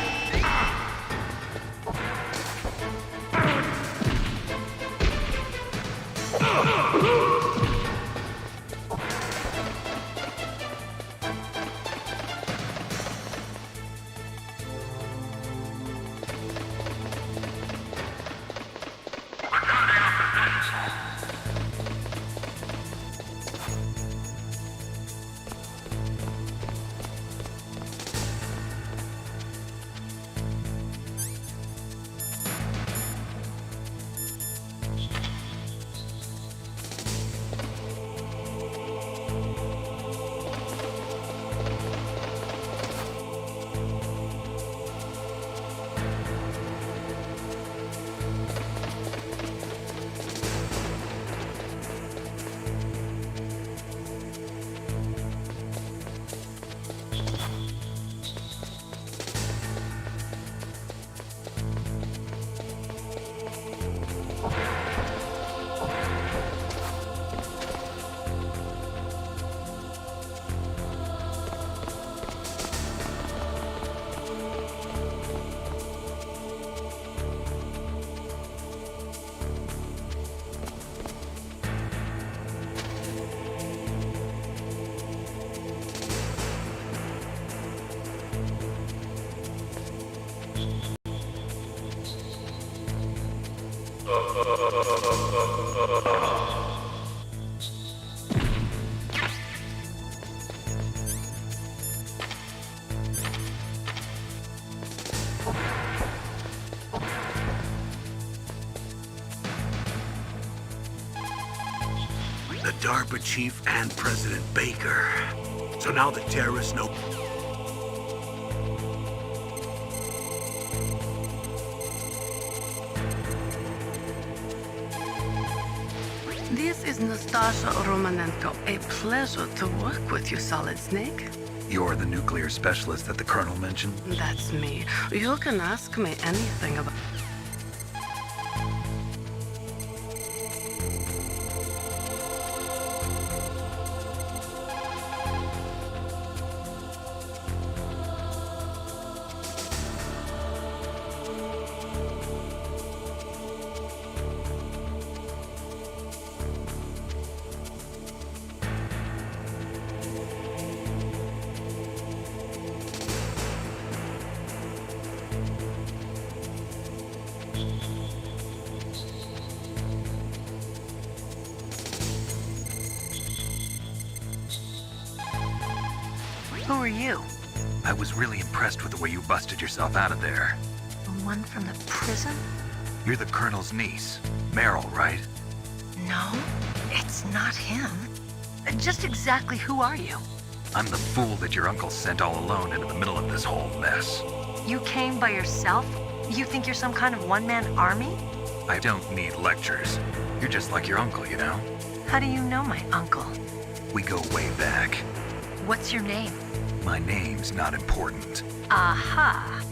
The DARPA chief and President Baker. So now the terrorists know. This is Nastasha Romanenko. A pleasure to work with you, Solid Snake. You're the nuclear specialist that the Colonel mentioned? That's me. You can ask me anything about... Who are you? I was really impressed with the way you busted yourself out of there. The one from the prison? You're the Colonel's niece, Meryl, right? No, it's not him. Just exactly who are you? I'm the fool that your uncle sent all alone into the middle of this whole mess. You came by yourself? You think you're some kind of one-man army? I don't need lectures. You're just like your uncle, you know? How do you know my uncle? We go way back. What's your name? My name's not important. Aha!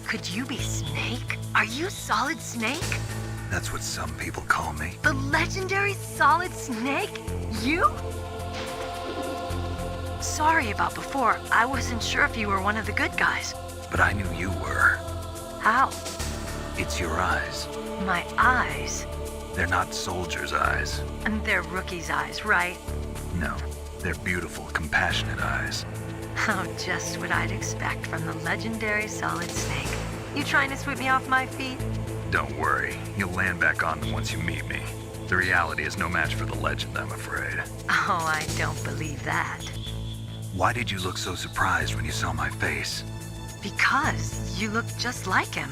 Could you be Snake? Are you Solid Snake? That's what some people call me. The legendary Solid Snake? You? Sorry about before. I wasn't sure if you were one of the good guys. But I knew you were. How? It's your eyes. My eyes? They're not soldiers' eyes. And they're rookies' eyes, right? No, they're beautiful, compassionate eyes. Oh, just what I'd expect from the legendary Solid Snake. You trying to sweep me off my feet? Don't worry, you'll land back on them once you meet me. The reality is no match for the legend, I'm afraid. Oh, I don't believe that. Why did you look so surprised when you saw my face? Because you look just like him.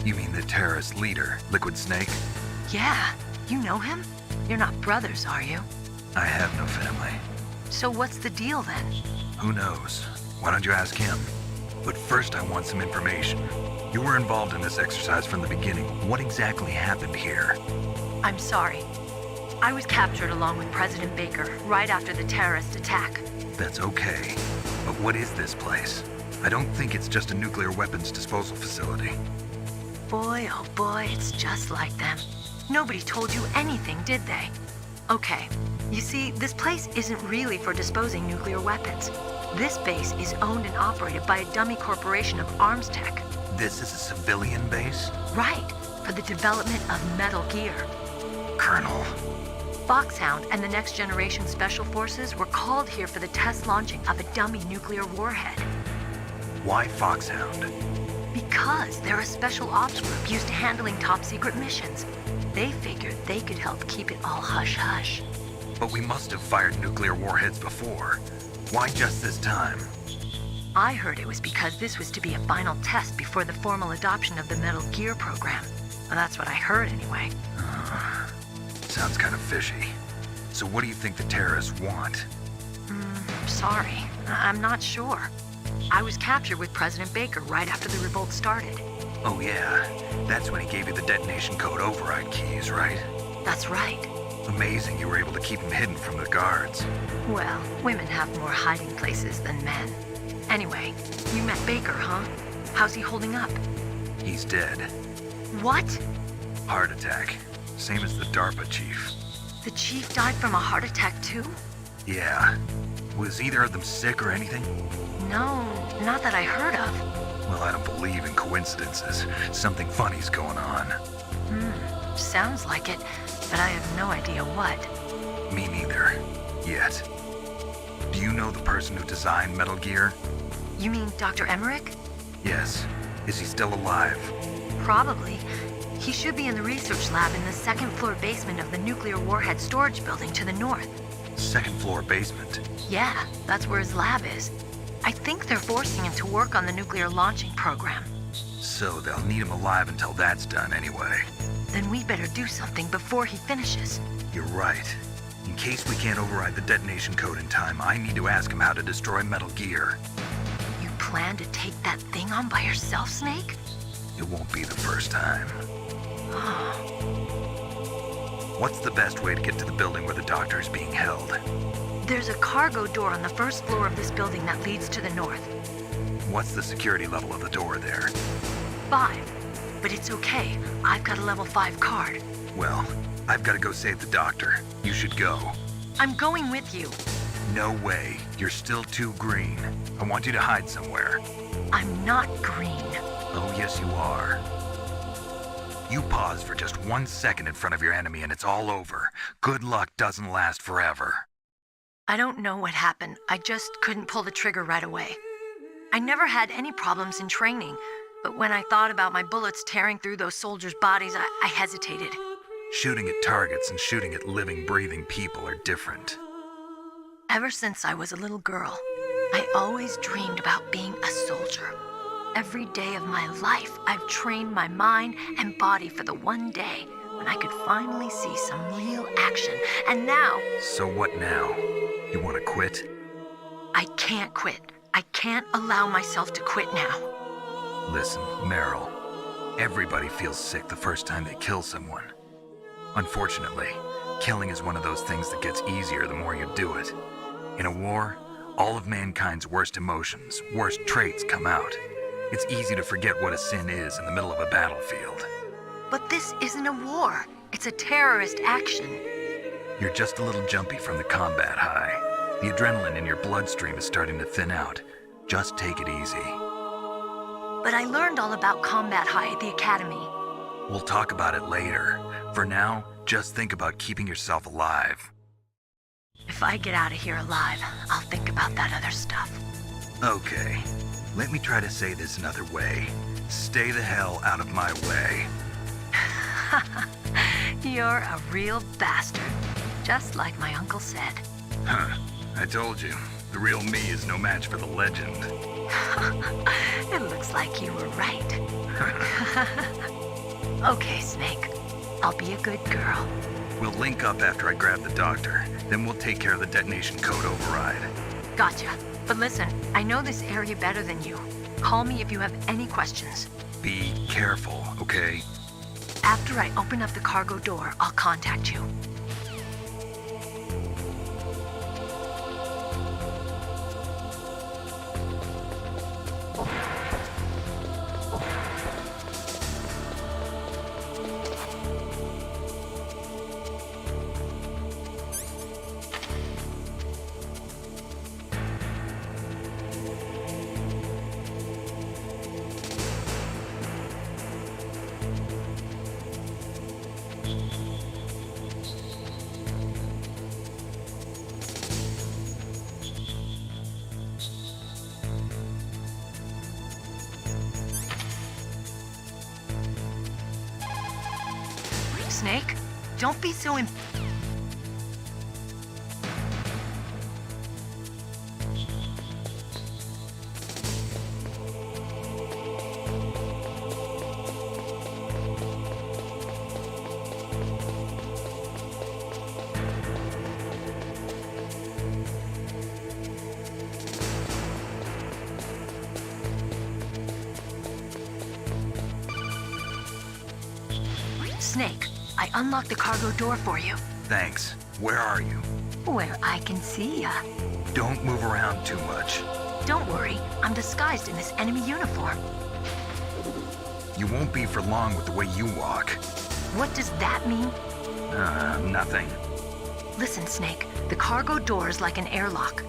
You mean the terrorist leader, Liquid Snake? Yeah, you know him? You're not brothers, are you? I have no family. So what's the deal then? Who knows? Why don't you ask him? But first I want some information. You were involved in this exercise from the beginning. What exactly happened here? I'm sorry. I was captured along with President Baker right after the terrorist attack. That's okay. But what is this place? I don't think it's just a nuclear weapons disposal facility. Boy, oh boy, it's just like them. Nobody told you anything, did they? Okay, you see, this place isn't really for disposing nuclear weapons. This base is owned and operated by a dummy corporation of arms tech. This is a civilian base? Right, for the development of Metal Gear. Colonel. Foxhound and the Next Generation Special Forces were called here for the test launching of a dummy nuclear warhead. Why Foxhound? Because they're a special ops group used to handling top-secret missions. They figured they could help keep it all hush-hush. But we must have fired nuclear warheads before. Why just this time? I heard it was because this was to be a final test before the formal adoption of the Metal Gear program. Well, that's what I heard anyway. Sounds kind of fishy. So what do you think the terrorists want? Sorry, I'm not sure. I was captured with President Baker right after the revolt started. Oh yeah, that's when he gave you the detonation code override keys, right? That's right. Amazing you were able to keep him hidden from the guards. Well, women have more hiding places than men. Anyway, you met Baker, huh? How's he holding up? He's dead. What? Heart attack. Same as the DARPA chief. The chief died from a heart attack too? Yeah. Was either of them sick or anything? No, not that I heard of. Well, I don't believe in coincidences. Something funny's going on. Sounds like it, but I have no idea what. Me neither. Yet. Do you know the person who designed Metal Gear? You mean Dr. Emmerich? Yes. Is he still alive? Probably. He should be in the research lab in the second-floor basement of the nuclear warhead storage building to the north. Second-floor basement? Yeah, that's where his lab is. I think they're forcing him to work on the nuclear launching program. So they'll need him alive until that's done anyway. Then we better do something before he finishes. You're right. In case we can't override the detonation code in time, I need to ask him how to destroy Metal Gear. You plan to take that thing on by yourself, Snake? It won't be the first time. What's the best way to get to the building where the doctor is being held? There's a cargo door on the first floor of this building that leads to the north. What's the security level of the door there? 5. But it's okay. I've got a level 5 card. Well, I've got to go save the doctor. You should go. I'm going with you. No way. You're still too green. I want you to hide somewhere. I'm not green. Oh, yes, you are. You pause for just 1 second in front of your enemy and it's all over. Good luck doesn't last forever. I don't know what happened. I just couldn't pull the trigger right away. I never had any problems in training, but when I thought about my bullets tearing through those soldiers' bodies, I hesitated. Shooting at targets and shooting at living, breathing people are different. Ever since I was a little girl, I always dreamed about being a soldier. Every day of my life, I've trained my mind and body for the one day when I could finally see some real action. And now... So what now? You want to quit? I can't quit. I can't allow myself to quit now. Listen, Meryl. Everybody feels sick the first time they kill someone. Unfortunately, killing is one of those things that gets easier the more you do it. In a war, all of mankind's worst emotions, worst traits come out. It's easy to forget what a sin is in the middle of a battlefield. But this isn't a war. It's a terrorist action. You're just a little jumpy from the combat high. The adrenaline in your bloodstream is starting to thin out. Just take it easy. But I learned all about combat high at the academy. We'll talk about it later. For now, just think about keeping yourself alive. If I get out of here alive, I'll think about that other stuff. Okay. Let me try to say this another way. Stay the hell out of my way. You're a real bastard. Just like my uncle said. Huh. I told you. The real me is no match for the legend. It looks like you were right. Okay, Snake. I'll be a good girl. We'll link up after I grab the doctor. Then we'll take care of the detonation code override. Gotcha. But listen, I know this area better than you. Call me if you have any questions. Be careful, okay? After I open up the cargo door, I'll contact you. Snake. Don't be so Snake, I unlocked the cargo door for you. Thanks. Where are you? Where I can see ya. Don't move around too much. Don't worry, I'm disguised in this enemy uniform. You won't be for long with the way you walk. What does that mean? Nothing. Listen, Snake, the cargo door is like an airlock.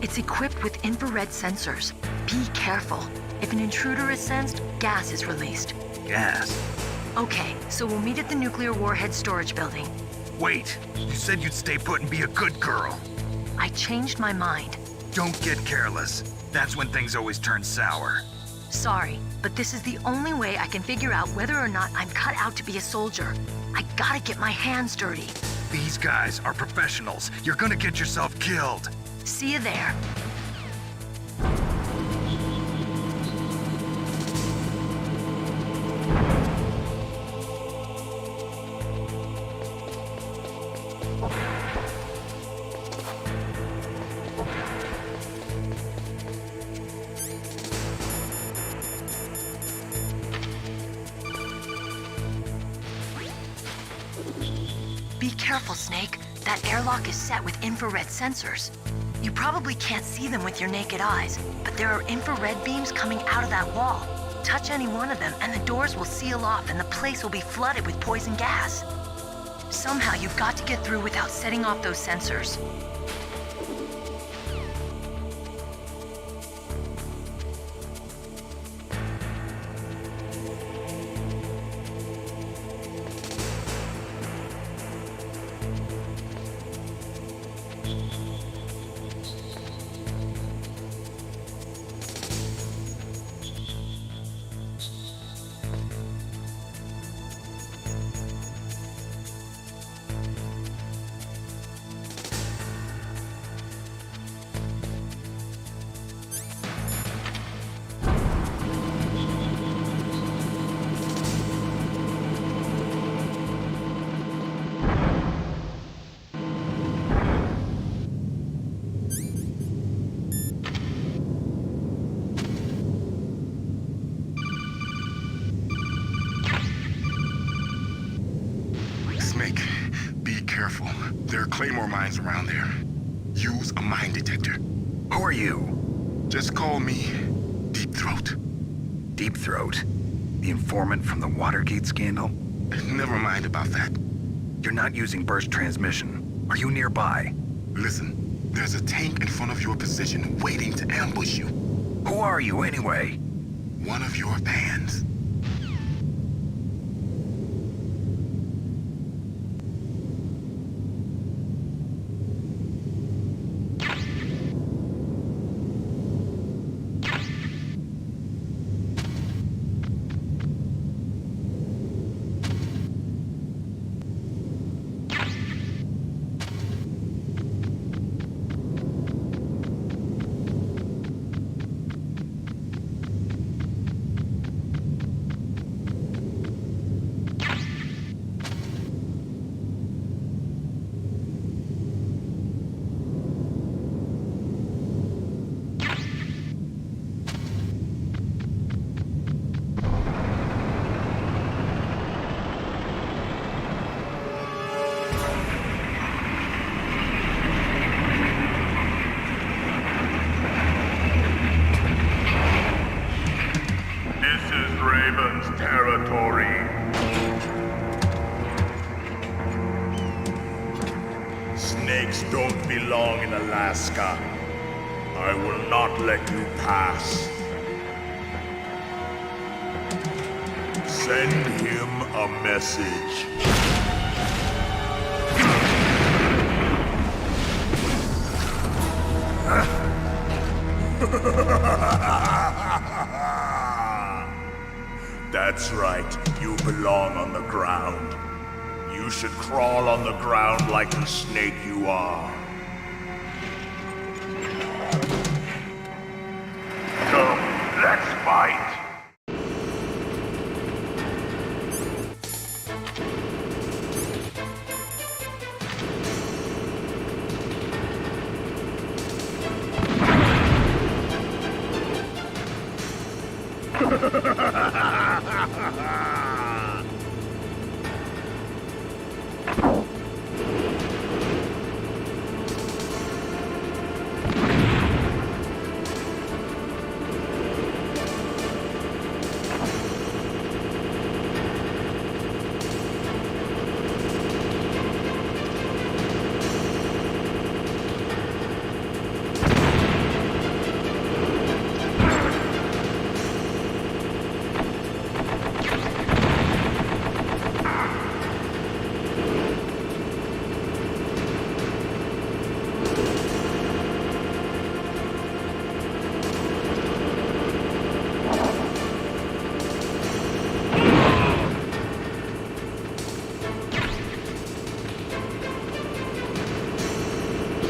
It's equipped with infrared sensors. Be careful. If an intruder is sensed, gas is released. Gas? Okay, so we'll meet at the nuclear warhead storage building. Wait, you said you'd stay put and be a good girl. I changed my mind. Don't get careless. That's when things always turn sour. Sorry, but this is the only way I can figure out whether or not I'm cut out to be a soldier. I gotta get my hands dirty. These guys are professionals. You're gonna get yourself killed. See you there. Be careful, Snake. That airlock is set with infrared sensors. You probably can't see them with your naked eyes, but there are infrared beams coming out of that wall. Touch any one of them and the doors will seal off and the place will be flooded with poison gas. Somehow you've got to get through without setting off those sensors. Snake, be careful. There are Claymore mines around there. Use a mine detector. Who are you? Just call me Deep Throat. Deep Throat? The informant from the Watergate scandal? Never mind about that. You're not using burst transmission. Are you nearby? Listen, there's a tank in front of your position waiting to ambush you. Who are you anyway? One of your fans. Territory. Snakes don't belong in Alaska. I will not let you pass. Send him a message. That's right, you belong on the ground. You You should crawl on the ground like the snake you are. Come, let's fight!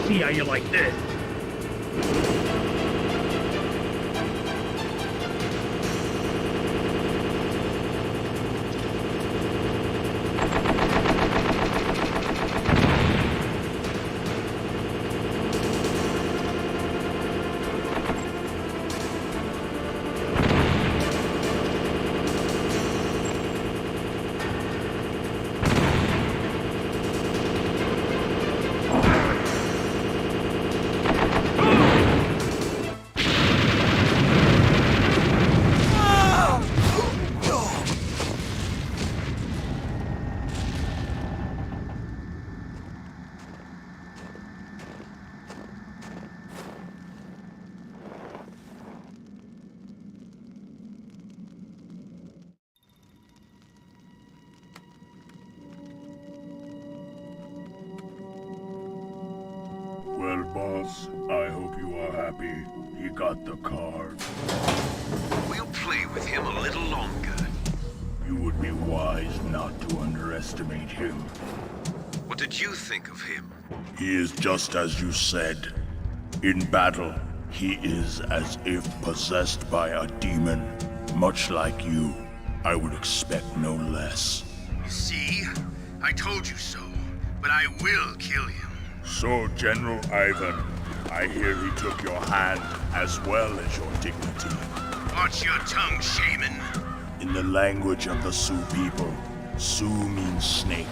See how you like this. Well, boss, I hope you are happy. He got the card. We'll play with him a little longer. You would be wise not to underestimate him. What did you think of him? He is just as you said. In battle, he is as if possessed by a demon. Much like you, I would expect no less. See? I told you so. But I will kill him. So, General Ivan, I hear he took your hand as well as your dignity. Watch your tongue, shaman. In the language of the Sioux people, Sioux means snake.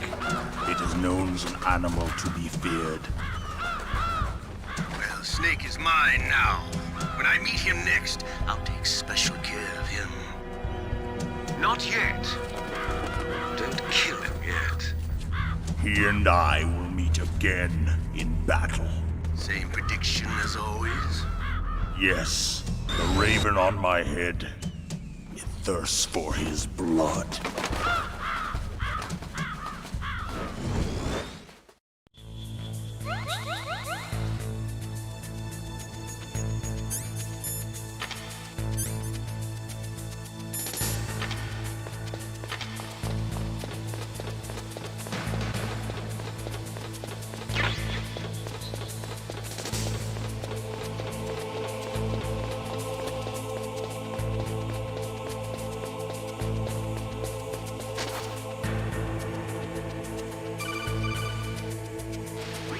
It is known as an animal to be feared. Well, Snake is mine now. When I meet him next, I'll take special care of him. Not yet. Don't kill him yet. He and I will meet again in battle. Same prediction as always? Yes, the raven on my head. It thirsts for his blood.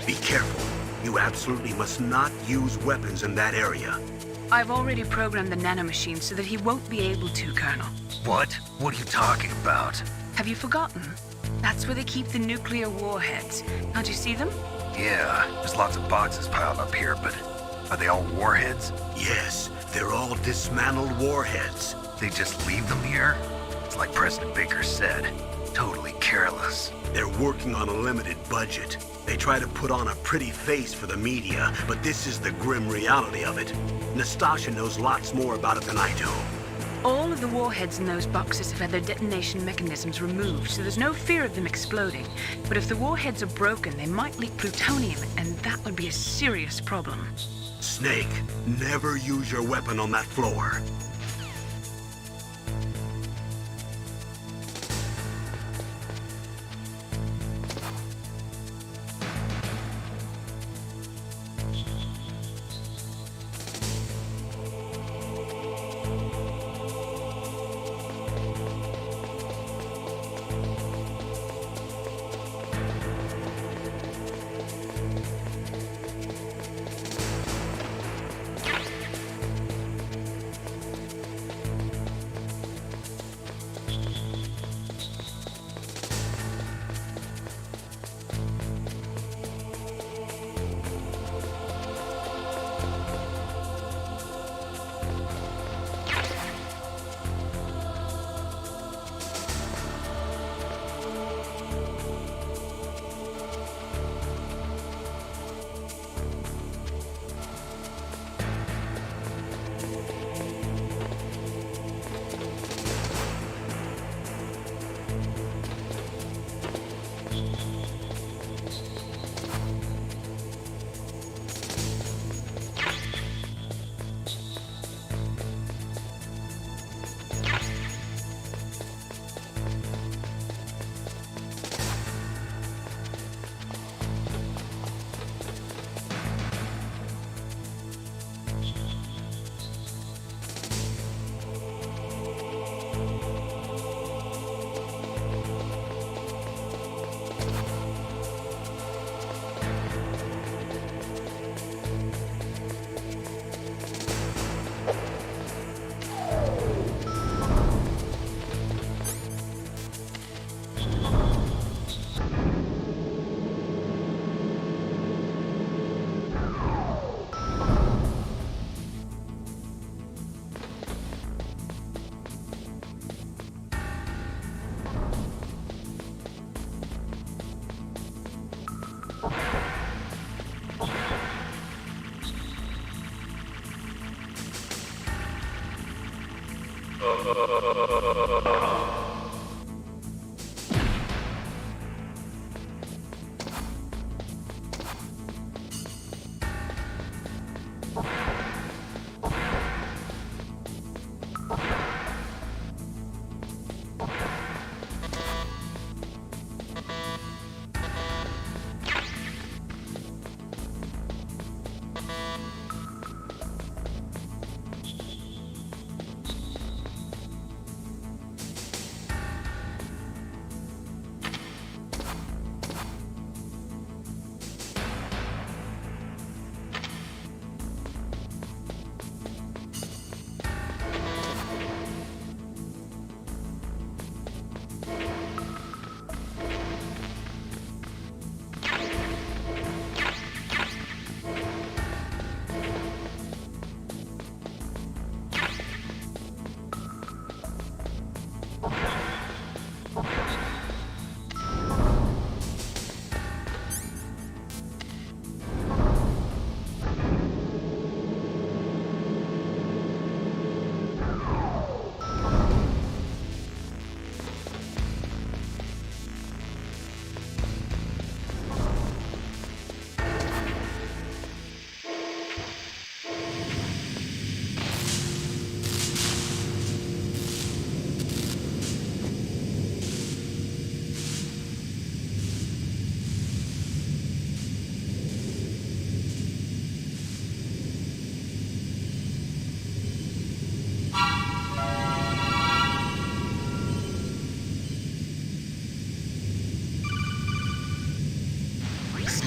Be careful. You absolutely must not use weapons in that area. I've already programmed the nanomachine so that he won't be able to, Colonel. What? What are you talking about? Have you forgotten? That's where they keep the nuclear warheads. Can't you see them? Yeah, there's lots of boxes piled up here, but are they all warheads? Yes, they're all dismantled warheads. They just leave them here? It's like President Baker said. Totally careless. They're working on a limited budget. They try to put on a pretty face for the media, but this is the grim reality of it. Nastasha knows lots more about it than I do. All of the warheads in those boxes have had their detonation mechanisms removed, so there's no fear of them exploding. But if the warheads are broken, they might leak plutonium, and that would be a serious problem. Snake, never use your weapon on that floor.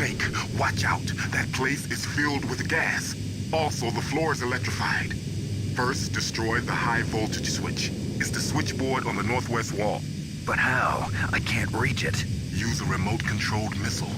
Snake, watch out. That place is filled with gas. Also, the floor is electrified. First, destroy the high voltage switch. It's the switchboard on the northwest wall. But how? I can't reach it. Use a remote-controlled missile.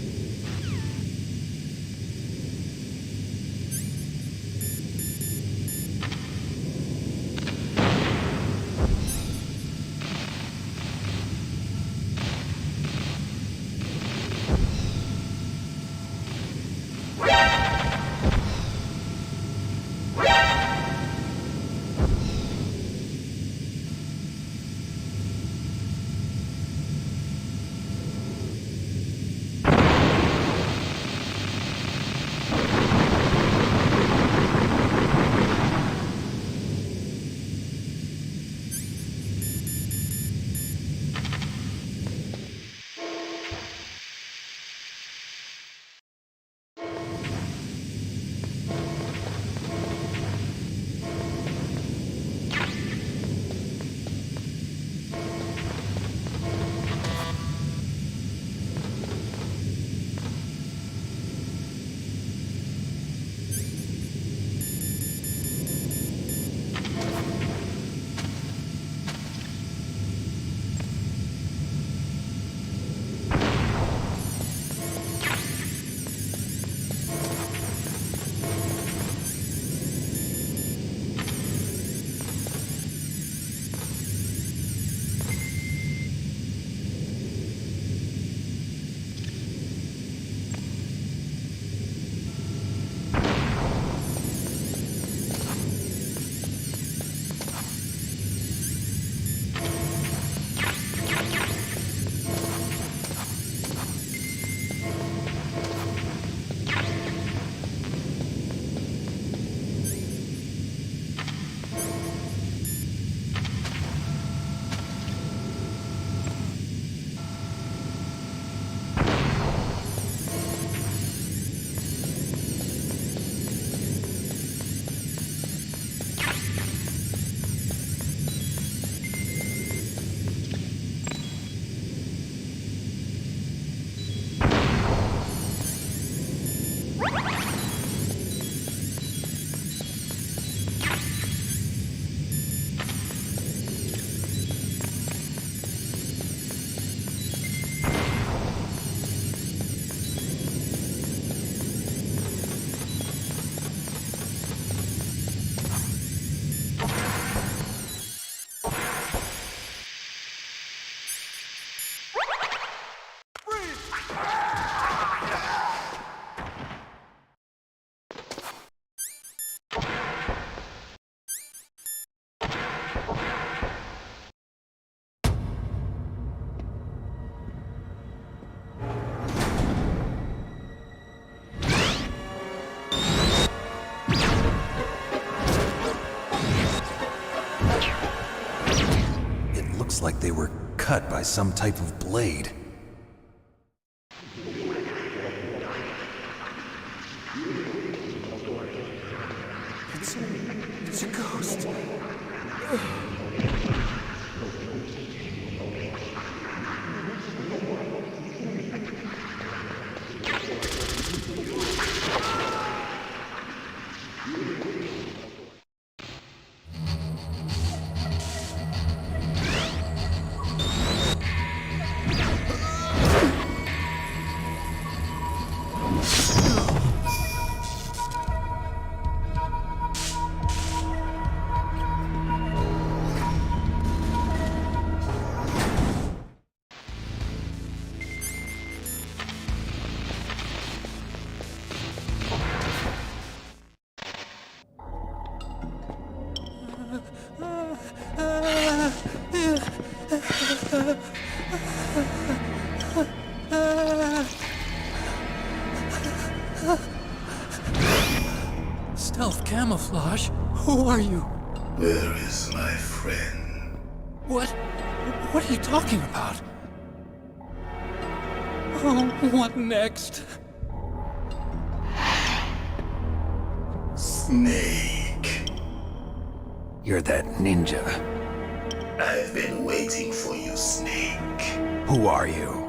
It's like they were cut by some type of blade. It's a ghost. Stealth camouflage? Who are you? Where is my friend? What are you talking about? Oh, what next? Snake. You're that ninja. I've been waiting for you, Snake. Who are you?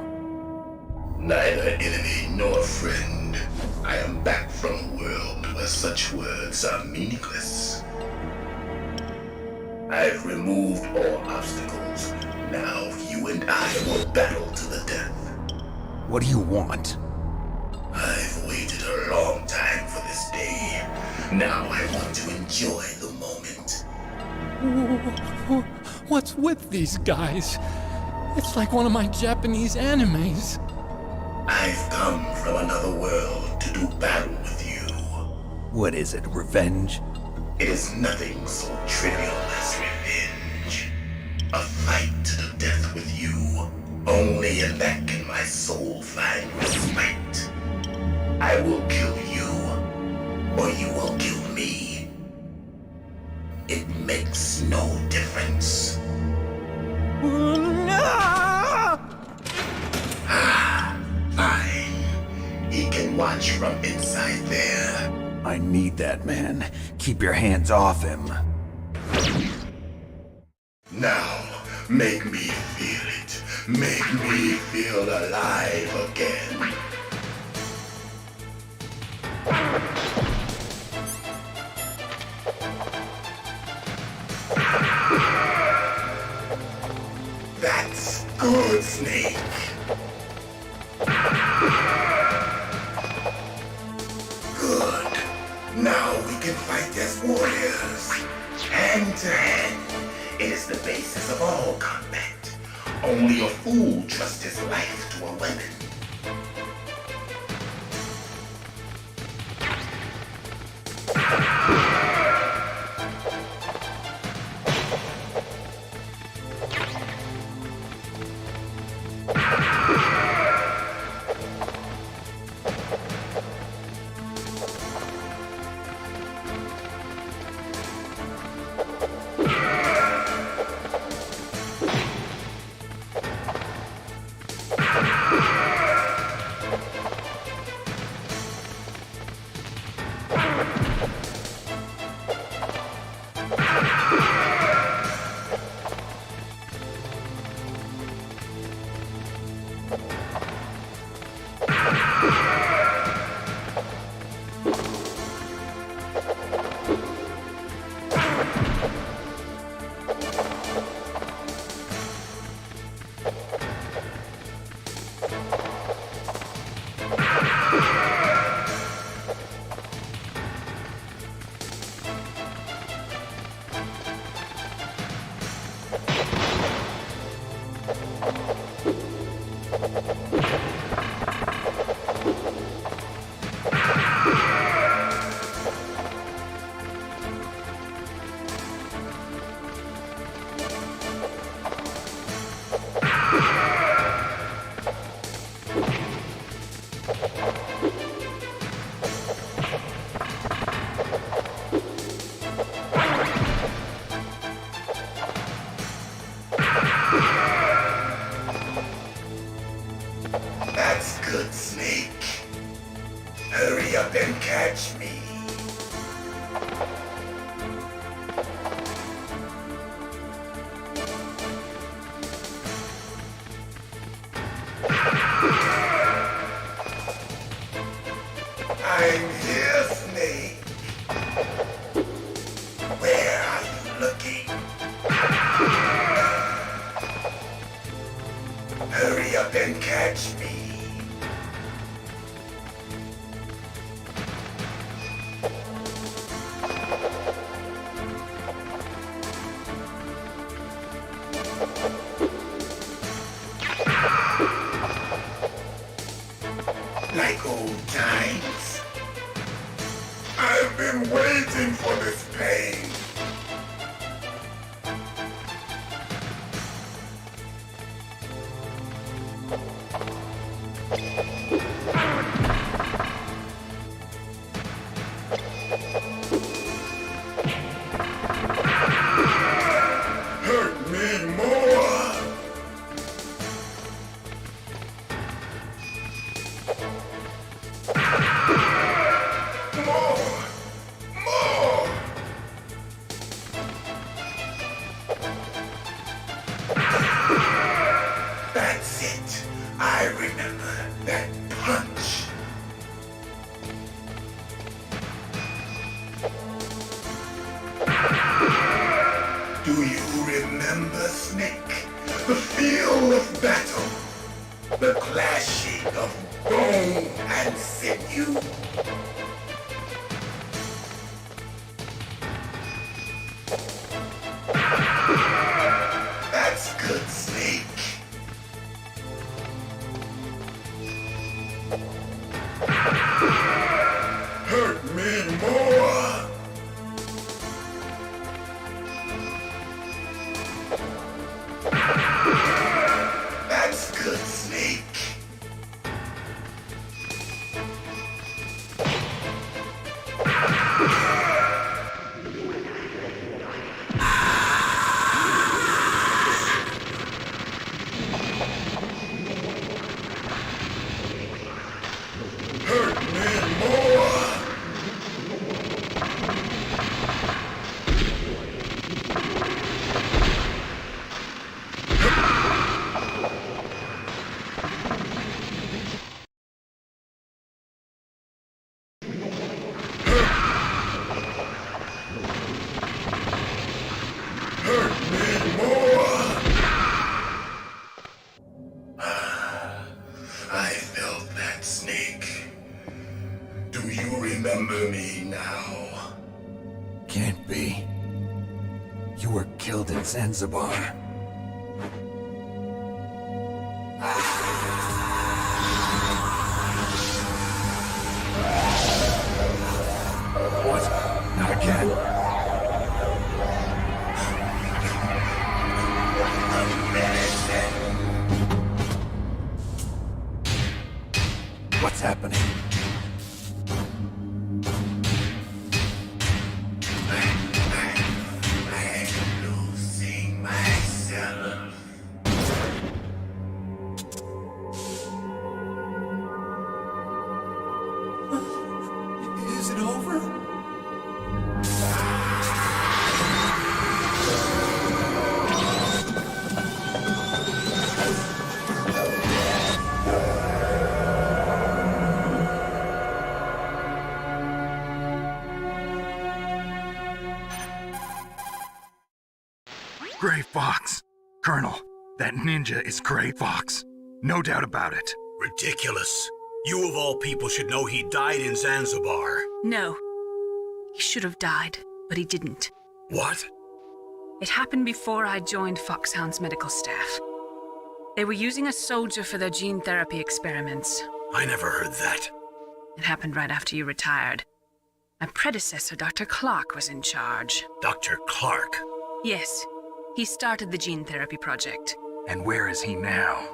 Neither enemy nor friend. I am back from a world where such words are meaningless. I've removed all obstacles. Now you and I will battle to the death. What do you want? I've waited a long time for this day. Now I want to enjoy the moment. What's with these guys? It's like one of my Japanese animes. I've come from another world to do battle with you. What is it, revenge? It is nothing so trivial as revenge. A fight to the death with you. Only in that can my soul find respite. I will kill you, or you will kill me. It makes no difference. Fine. He can watch from inside there. I need that man. Keep your hands off him. Now, make me feel it. Make me feel alive again. That's good, Snake. Good. Now we can fight as warriors. Hand to hand. It is the basis of all combat. Only a fool trusts his life to a weapon. I've been waiting for this pain. Hurt me more. More. That's it. I remember that punch. Do you remember, Snake? The feel of battle. The clashing of bone and sinew. That's good, Snake. Hurt me more. That's good, Snake. Hurt me more. Hurt me more. I felt that, Snake. Do you remember me now? Can't be. You were killed in Zanzibar. What? Not again. What's happening? I'm losing myself. Is it over? Gray Fox! Colonel, that ninja is Gray Fox. No doubt about it. Ridiculous. You of all people should know he died in Zanzibar. No. He should have died, but he didn't. What? It happened before I joined Foxhound's medical staff. They were using a soldier for their gene therapy experiments. I never heard that. It happened right after you retired. My predecessor, Dr. Clark, was in charge. Dr. Clark? Yes. He started the gene therapy project. And where is he now?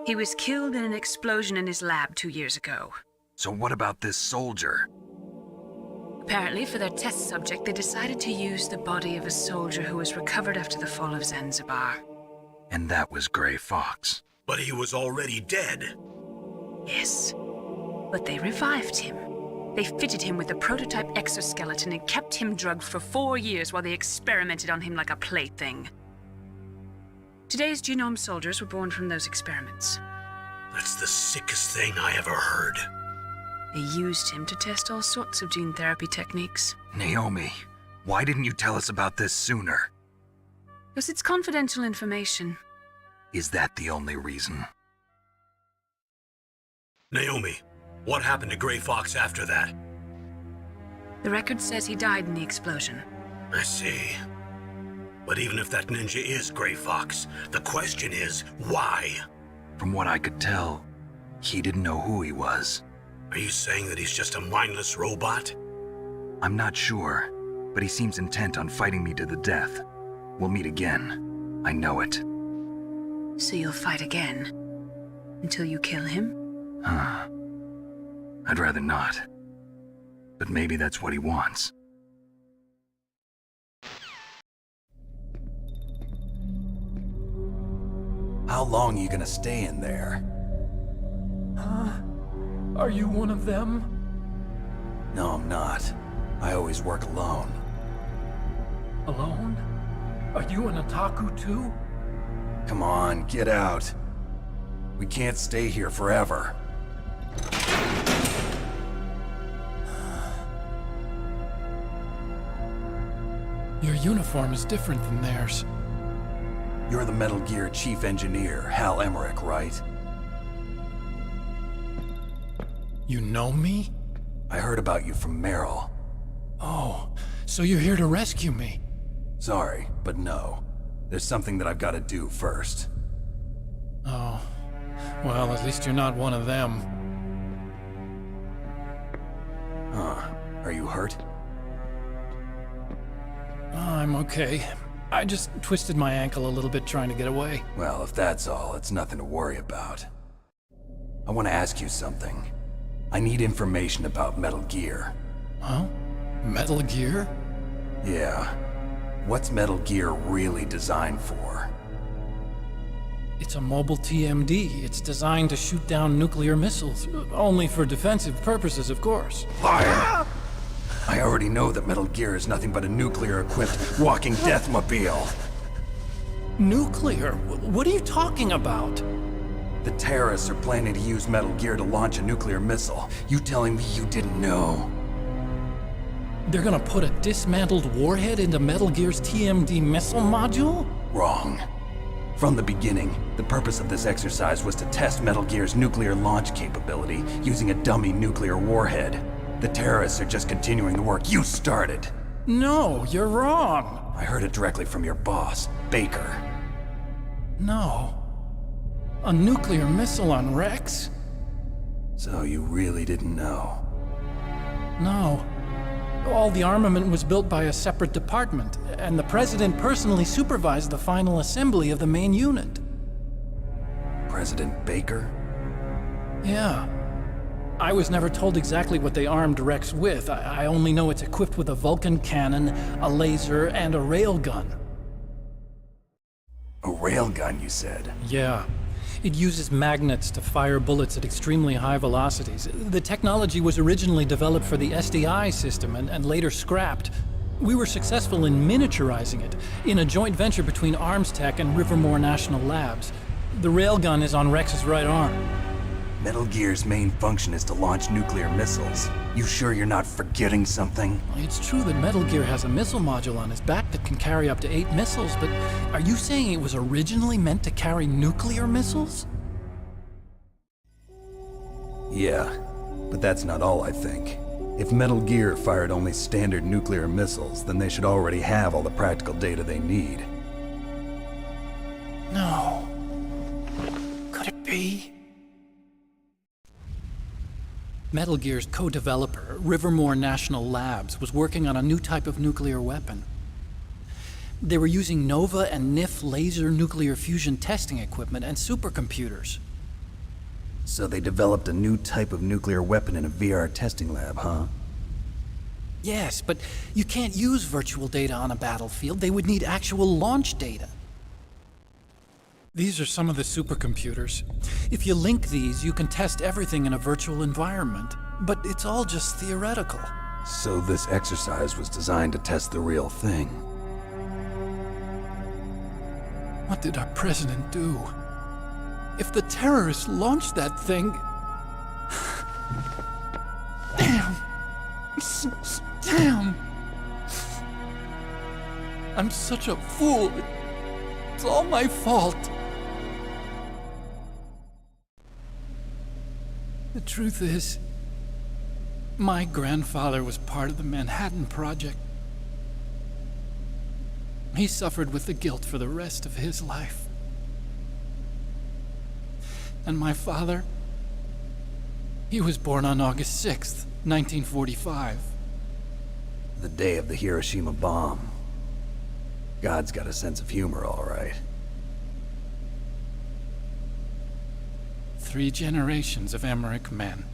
He was killed in an explosion in his lab 2 years ago. So what about this soldier? Apparently, for their test subject, they decided to use the body of a soldier who was recovered after the fall of Zanzibar. And that was Gray Fox. But he was already dead. Yes. But they revived him. They fitted him with a prototype exoskeleton and kept him drugged for 4 years while they experimented on him like a plaything. Today's genome soldiers were born from those experiments. That's the sickest thing I ever heard. They used him to test all sorts of gene therapy techniques. Naomi, why didn't you tell us about this sooner? Because it's confidential information. Is that the only reason? Naomi, what happened to Gray Fox after that? The record says he died in the explosion. I see. But even if that ninja is Gray Fox, the question is, why? From what I could tell, he didn't know who he was. Are you saying that he's just a mindless robot? I'm not sure, but he seems intent on fighting me to the death. We'll meet again. I know it. So you'll fight again? Until you kill him? I'd rather not. But maybe that's what he wants. How long are you gonna stay in there? Huh? Are you one of them? No, I'm not. I always work alone. Alone? Are you an otaku too? Come on, get out. We can't stay here forever. Your uniform is different than theirs. You're the Metal Gear Chief Engineer, Hal Emmerich, right? You know me? I heard about you from Meryl. Oh, so you're here to rescue me? Sorry, but no. There's something that I've got to do first. Oh. Well, at least you're not one of them. Huh. Are you hurt? I'm okay. I just twisted my ankle a little bit trying to get away. Well, if that's all, it's nothing to worry about. I want to ask you something. I need information about Metal Gear. Huh? Metal Gear? Yeah. What's Metal Gear really designed for? It's a mobile TMD. It's designed to shoot down nuclear missiles. Only for defensive purposes, of course. Liar! I already know that Metal Gear is nothing but a nuclear-equipped walking deathmobile. Nuclear? What are you talking about? The terrorists are planning to use Metal Gear to launch a nuclear missile. You telling me you didn't know? They're gonna put a dismantled warhead into Metal Gear's TMD missile module? Wrong. From the beginning, the purpose of this exercise was to test Metal Gear's nuclear launch capability using a dummy nuclear warhead. The terrorists are just continuing the work you started. No, you're wrong. I heard it directly from your boss, Baker. No. A nuclear missile on Rex? So you really didn't know? No. All the armament was built by a separate department, and the President personally supervised the final assembly of the main unit. President Baker? Yeah. I was never told exactly what they armed Rex with. I only know it's equipped with a Vulcan cannon, a laser, and a railgun. A railgun, you said? Yeah. It uses magnets to fire bullets at extremely high velocities. The technology was originally developed for the SDI system and later scrapped. We were successful in miniaturizing it in a joint venture between ArmsTech and Rivermore National Labs. The railgun is on Rex's right arm. Metal Gear's main function is to launch nuclear missiles. You sure you're not forgetting something? It's true that Metal Gear has a missile module on his back that can carry up to 8 missiles, but are you saying it was originally meant to carry nuclear missiles? Yeah, but that's not all I think. If Metal Gear fired only standard nuclear missiles, then they should already have all the practical data they need. No. Could it be? Metal Gear's co-developer, Rivermore National Labs, was working on a new type of nuclear weapon. They were using NOVA and NIF laser nuclear fusion testing equipment and supercomputers. So they developed a new type of nuclear weapon in a VR testing lab, huh? Yes, but you can't use virtual data on a battlefield. They would need actual launch data. These are some of the supercomputers. If you link these, you can test everything in a virtual environment. But it's all just theoretical. So this exercise was designed to test the real thing. What did our president do? If the terrorists launched that thing... Damn! Damn! I'm such a fool. It's all my fault. The truth is, my grandfather was part of the Manhattan Project. He suffered with the guilt for the rest of his life. And my father, he was born on August 6th, 1945. day of the Hiroshima bomb. God's got a sense of humor, all right. 3 generations of Emmerich men.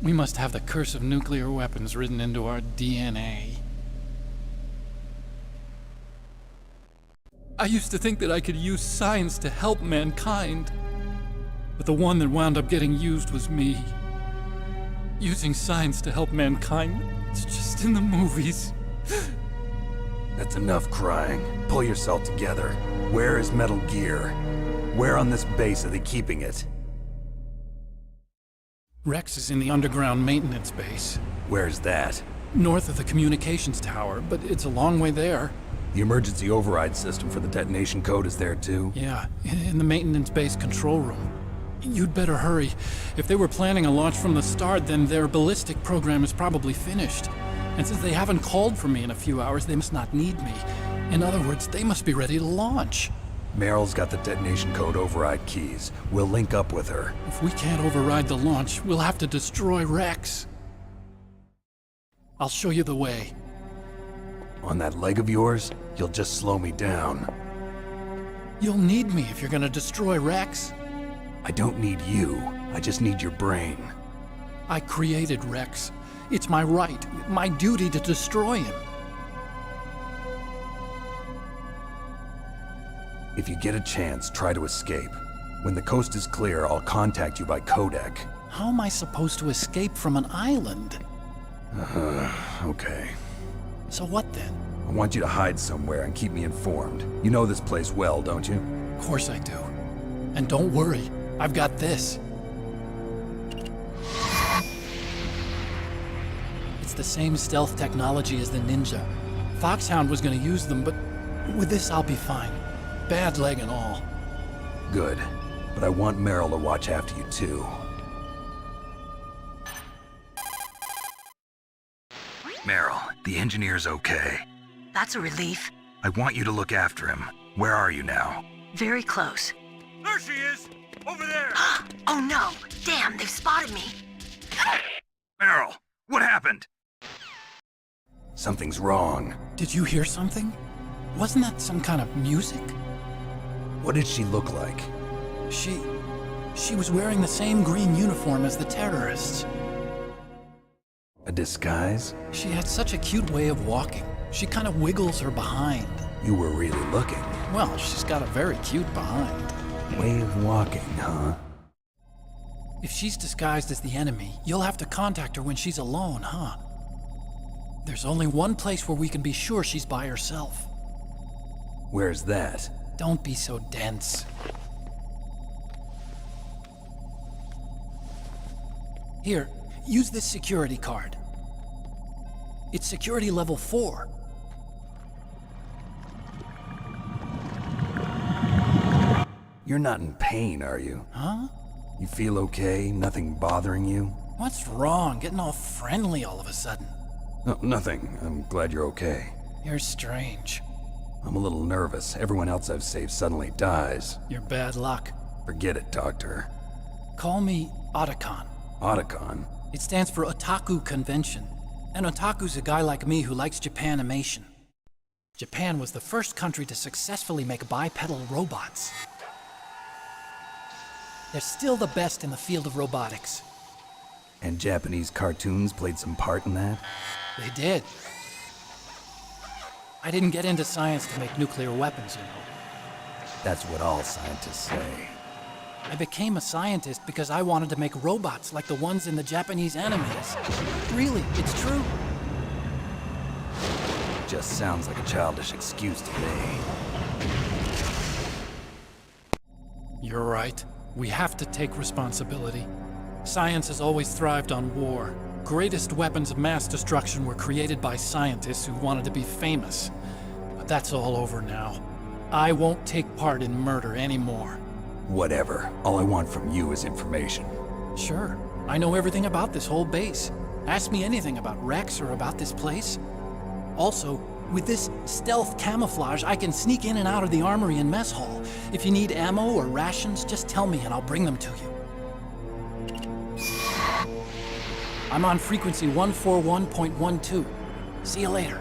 We must have the curse of nuclear weapons written into our DNA. I used to think that I could use science to help mankind, but the one that wound up getting used was me. Using science to help mankind, it's just in the movies. That's enough crying. Pull yourself together. Where is Metal Gear? Where on this base are they keeping it? Rex is in the underground maintenance base. Where's that? North of the communications tower, but it's a long way there. The emergency override system for the detonation code is there too? Yeah, in the maintenance base control room. You'd better hurry. If they were planning a launch from the start, then their ballistic program is probably finished. And since they haven't called for me in a few hours, they must not need me. In other words, they must be ready to launch. Meryl's got the detonation code override keys. We'll link up with her. If we can't override the launch, we'll have to destroy Rex. I'll show you the way. On that leg of yours, you'll just slow me down. You'll need me if you're gonna destroy Rex. I don't need you. I just need your brain. I created Rex. It's my right, my duty to destroy him. If you get a chance, try to escape. When the coast is clear, I'll contact you by codec. How am I supposed to escape from an island? Okay. So what then? I want you to hide somewhere and keep me informed. You know this place well, don't you? Of course I do. And don't worry, I've got this. It's the same stealth technology as the Ninja. Foxhound was gonna use them, but with this I'll be fine. Bad leg and all. Good. But I want Meryl to watch after you too. Meryl, the engineer's okay. That's a relief. I want you to look after him. Where are you now? Very close. There she is! Over there! Oh no! Damn, they've spotted me! Meryl, what happened? Something's wrong. Did you hear something? Wasn't that some kind of music? What did she look like? She was wearing the same green uniform as the terrorists. A disguise? She had such a cute way of walking. She kind of wiggles her behind. You were really looking. Well, she's got a very cute behind. Way of walking, huh? If she's disguised as the enemy, you'll have to contact her when she's alone, huh? There's only one place where we can be sure she's by herself. Where's that? Don't be so dense. Here, use this security card. It's security level 4. You're not in pain, are you? Huh? You feel okay? Nothing bothering you? What's wrong? Getting all friendly all of a sudden. No, nothing. I'm glad you're okay. You're strange. I'm a little nervous. Everyone else I've saved suddenly dies. You're bad luck. Forget it, Doctor. Call me Otacon. Otacon? It stands for Otaku Convention. An otaku's a guy like me who likes Japanimation. Japan was the first country to successfully make bipedal robots. They're still the best in the field of robotics. And Japanese cartoons played some part in that? They did. I didn't get into science to make nuclear weapons, you know. That's what all scientists say. I became a scientist because I wanted to make robots like the ones in the Japanese animes. Really, it's true. Just sounds like a childish excuse to me. You're right. We have to take responsibility. Science has always thrived on war. Greatest weapons of mass destruction were created by scientists who wanted to be famous. But that's all over now. I won't take part in murder anymore. Whatever. All I want from you is information. Sure. I know everything about this whole base. Ask me anything about Rex or about this place. Also, with this stealth camouflage, I can sneak in and out of the armory and mess hall. If you need ammo or rations, just tell me and I'll bring them to you. I'm on frequency 141.12. See you later.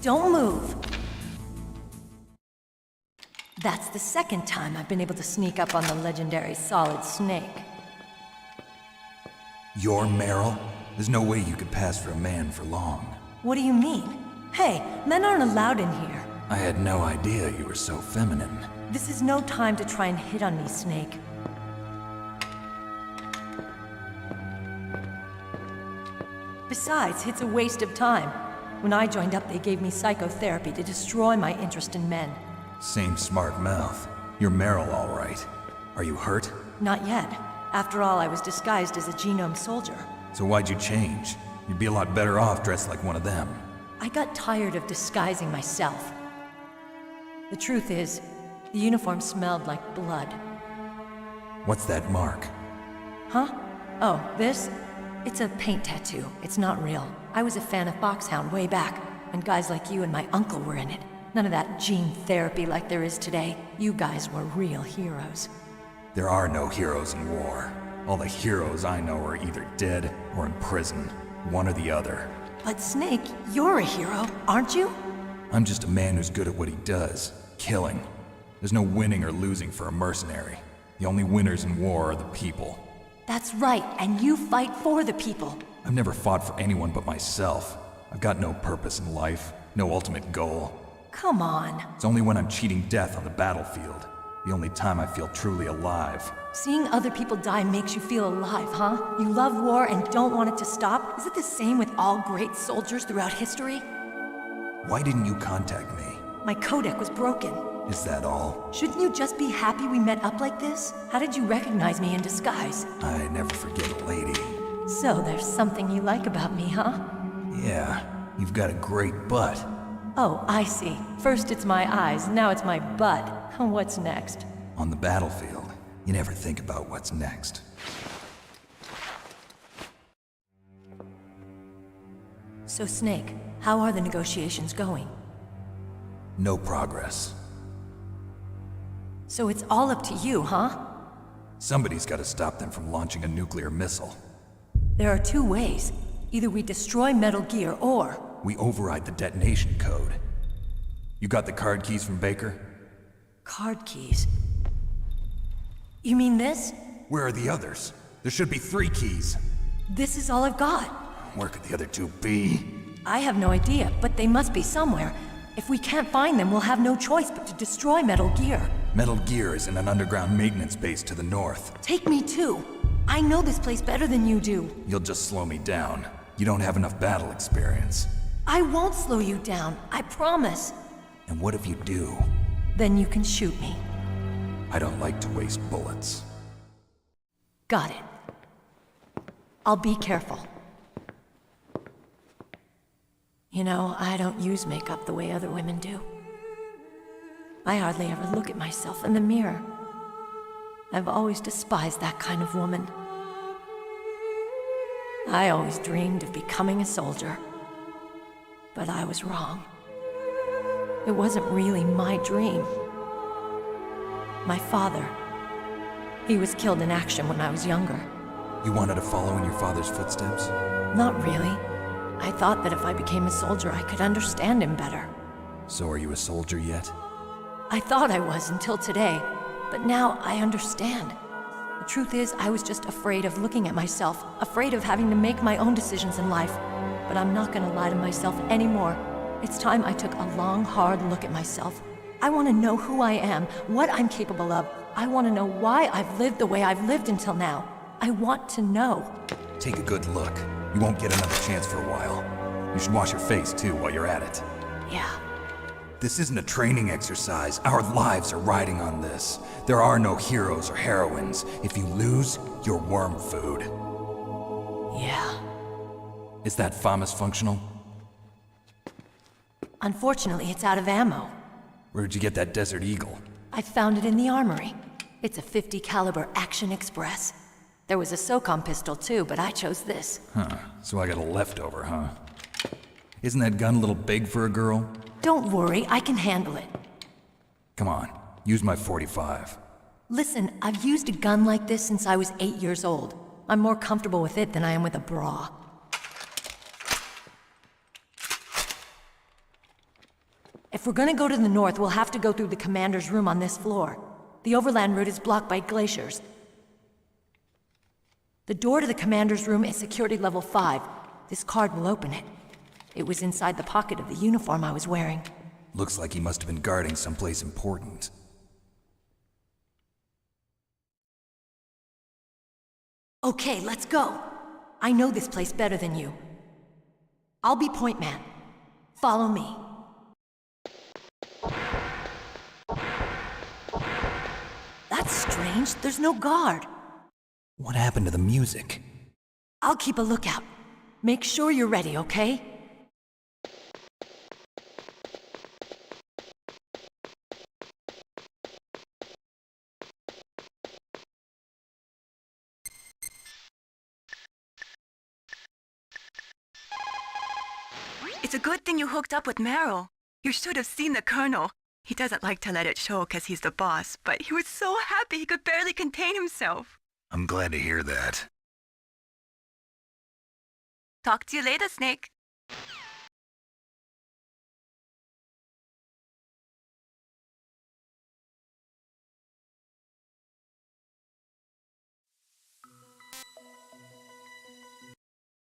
Don't move. That's the second time I've been able to sneak up on the legendary Solid Snake. You're Meryl? There's no way you could pass for a man for long. What do you mean? Hey, men aren't allowed in here. I had no idea you were so feminine. This is no time to try and hit on me, Snake. Besides, it's a waste of time. When I joined up, they gave me psychotherapy to destroy my interest in men. Same smart mouth. You're Meryl, all right. Are you hurt? Not yet. After all, I was disguised as a genome soldier. So why'd you change? You'd be a lot better off dressed like one of them. I got tired of disguising myself. The truth is, the uniform smelled like blood. What's that mark? Huh? Oh, this? It's a paint tattoo. It's not real. I was a fan of Foxhound way back, and guys like you and my uncle were in it. None of that gene therapy like there is today. You guys were real heroes. There are no heroes in war. All the heroes I know are either dead or in prison. One or the other. But Snake, you're a hero, aren't you? I'm just a man who's good at what he does. Killing. There's no winning or losing for a mercenary. The only winners in war are the people. That's right, and you fight for the people. I've never fought for anyone but myself. I've got no purpose in life, no ultimate goal. Come on. It's only when I'm cheating death on the battlefield. The only time I feel truly alive. Seeing other people die makes you feel alive, huh? You love war and don't want it to stop? Is it the same with all great soldiers throughout history? Why didn't you contact me? My codec was broken. Is that all? Shouldn't you just be happy we met up like this? How did you recognize me in disguise? I never forget a lady. So there's something you like about me, huh? Yeah, you've got a great butt. Oh, I see. First it's my eyes, now it's my butt. What's next? On the battlefield, you never think about what's next. So Snake, how are the negotiations going? No progress. So it's all up to you, huh? Somebody's got to stop them from launching a nuclear missile. There are two ways. Either we destroy Metal Gear, or... we override the detonation code. You got the card keys from Baker? Card keys? You mean this? Where are the others? There should be 3 keys. This is all I've got. Where could the other 2 be? I have no idea, but they must be somewhere. If we can't find them, we'll have no choice but to destroy Metal Gear. Metal Gear is in an underground maintenance base to the north. Take me too. I know this place better than you do. You'll just slow me down. You don't have enough battle experience. I won't slow you down, I promise. And what if you do? Then you can shoot me. I don't like to waste bullets. Got it. I'll be careful. You know, I don't use makeup the way other women do. I hardly ever look at myself in the mirror. I've always despised that kind of woman. I always dreamed of becoming a soldier. But I was wrong. It wasn't really my dream. My father, he was killed in action when I was younger. You wanted to follow in your father's footsteps? Not really. I thought that if I became a soldier, I could understand him better. So are you a soldier yet? I thought I was until today, but now I understand. The truth is, I was just afraid of looking at myself, afraid of having to make my own decisions in life. But I'm not gonna lie to myself anymore. It's time I took a long, hard look at myself. I want to know who I am, what I'm capable of. I want to know why I've lived the way I've lived until now. I want to know. Take a good look. You won't get another chance for a while. You should wash your face, too, while you're at it. Yeah. This isn't a training exercise. Our lives are riding on this. There are no heroes or heroines. If you lose, you're worm food. Yeah. Is that FAMAS functional? Unfortunately, it's out of ammo. Where'd you get that Desert Eagle? I found it in the armory. It's a .50 caliber Action Express. There was a SOCOM pistol too, but I chose this. Huh, so I got a leftover, huh? Isn't that gun a little big for a girl? Don't worry, I can handle it. Come on, use my .45. Listen, I've used a gun like this since I was 8 years old. I'm more comfortable with it than I am with a bra. If we're gonna go to the north, we'll have to go through the commander's room on this floor. The overland route is blocked by glaciers. The door to the commander's room is security level 5. This card will open it. It was inside the pocket of the uniform I was wearing. Looks like he must have been guarding someplace important. Okay, let's go. I know this place better than you. I'll be point man. Follow me. That's strange. There's no guard. What happened to the music? I'll keep a lookout. Make sure you're ready, okay? It's a good thing you hooked up with Meryl. You should have seen the Colonel. He doesn't like to let it show because he's the boss, but he was so happy he could barely contain himself. I'm glad to hear that. Talk to you later, Snake.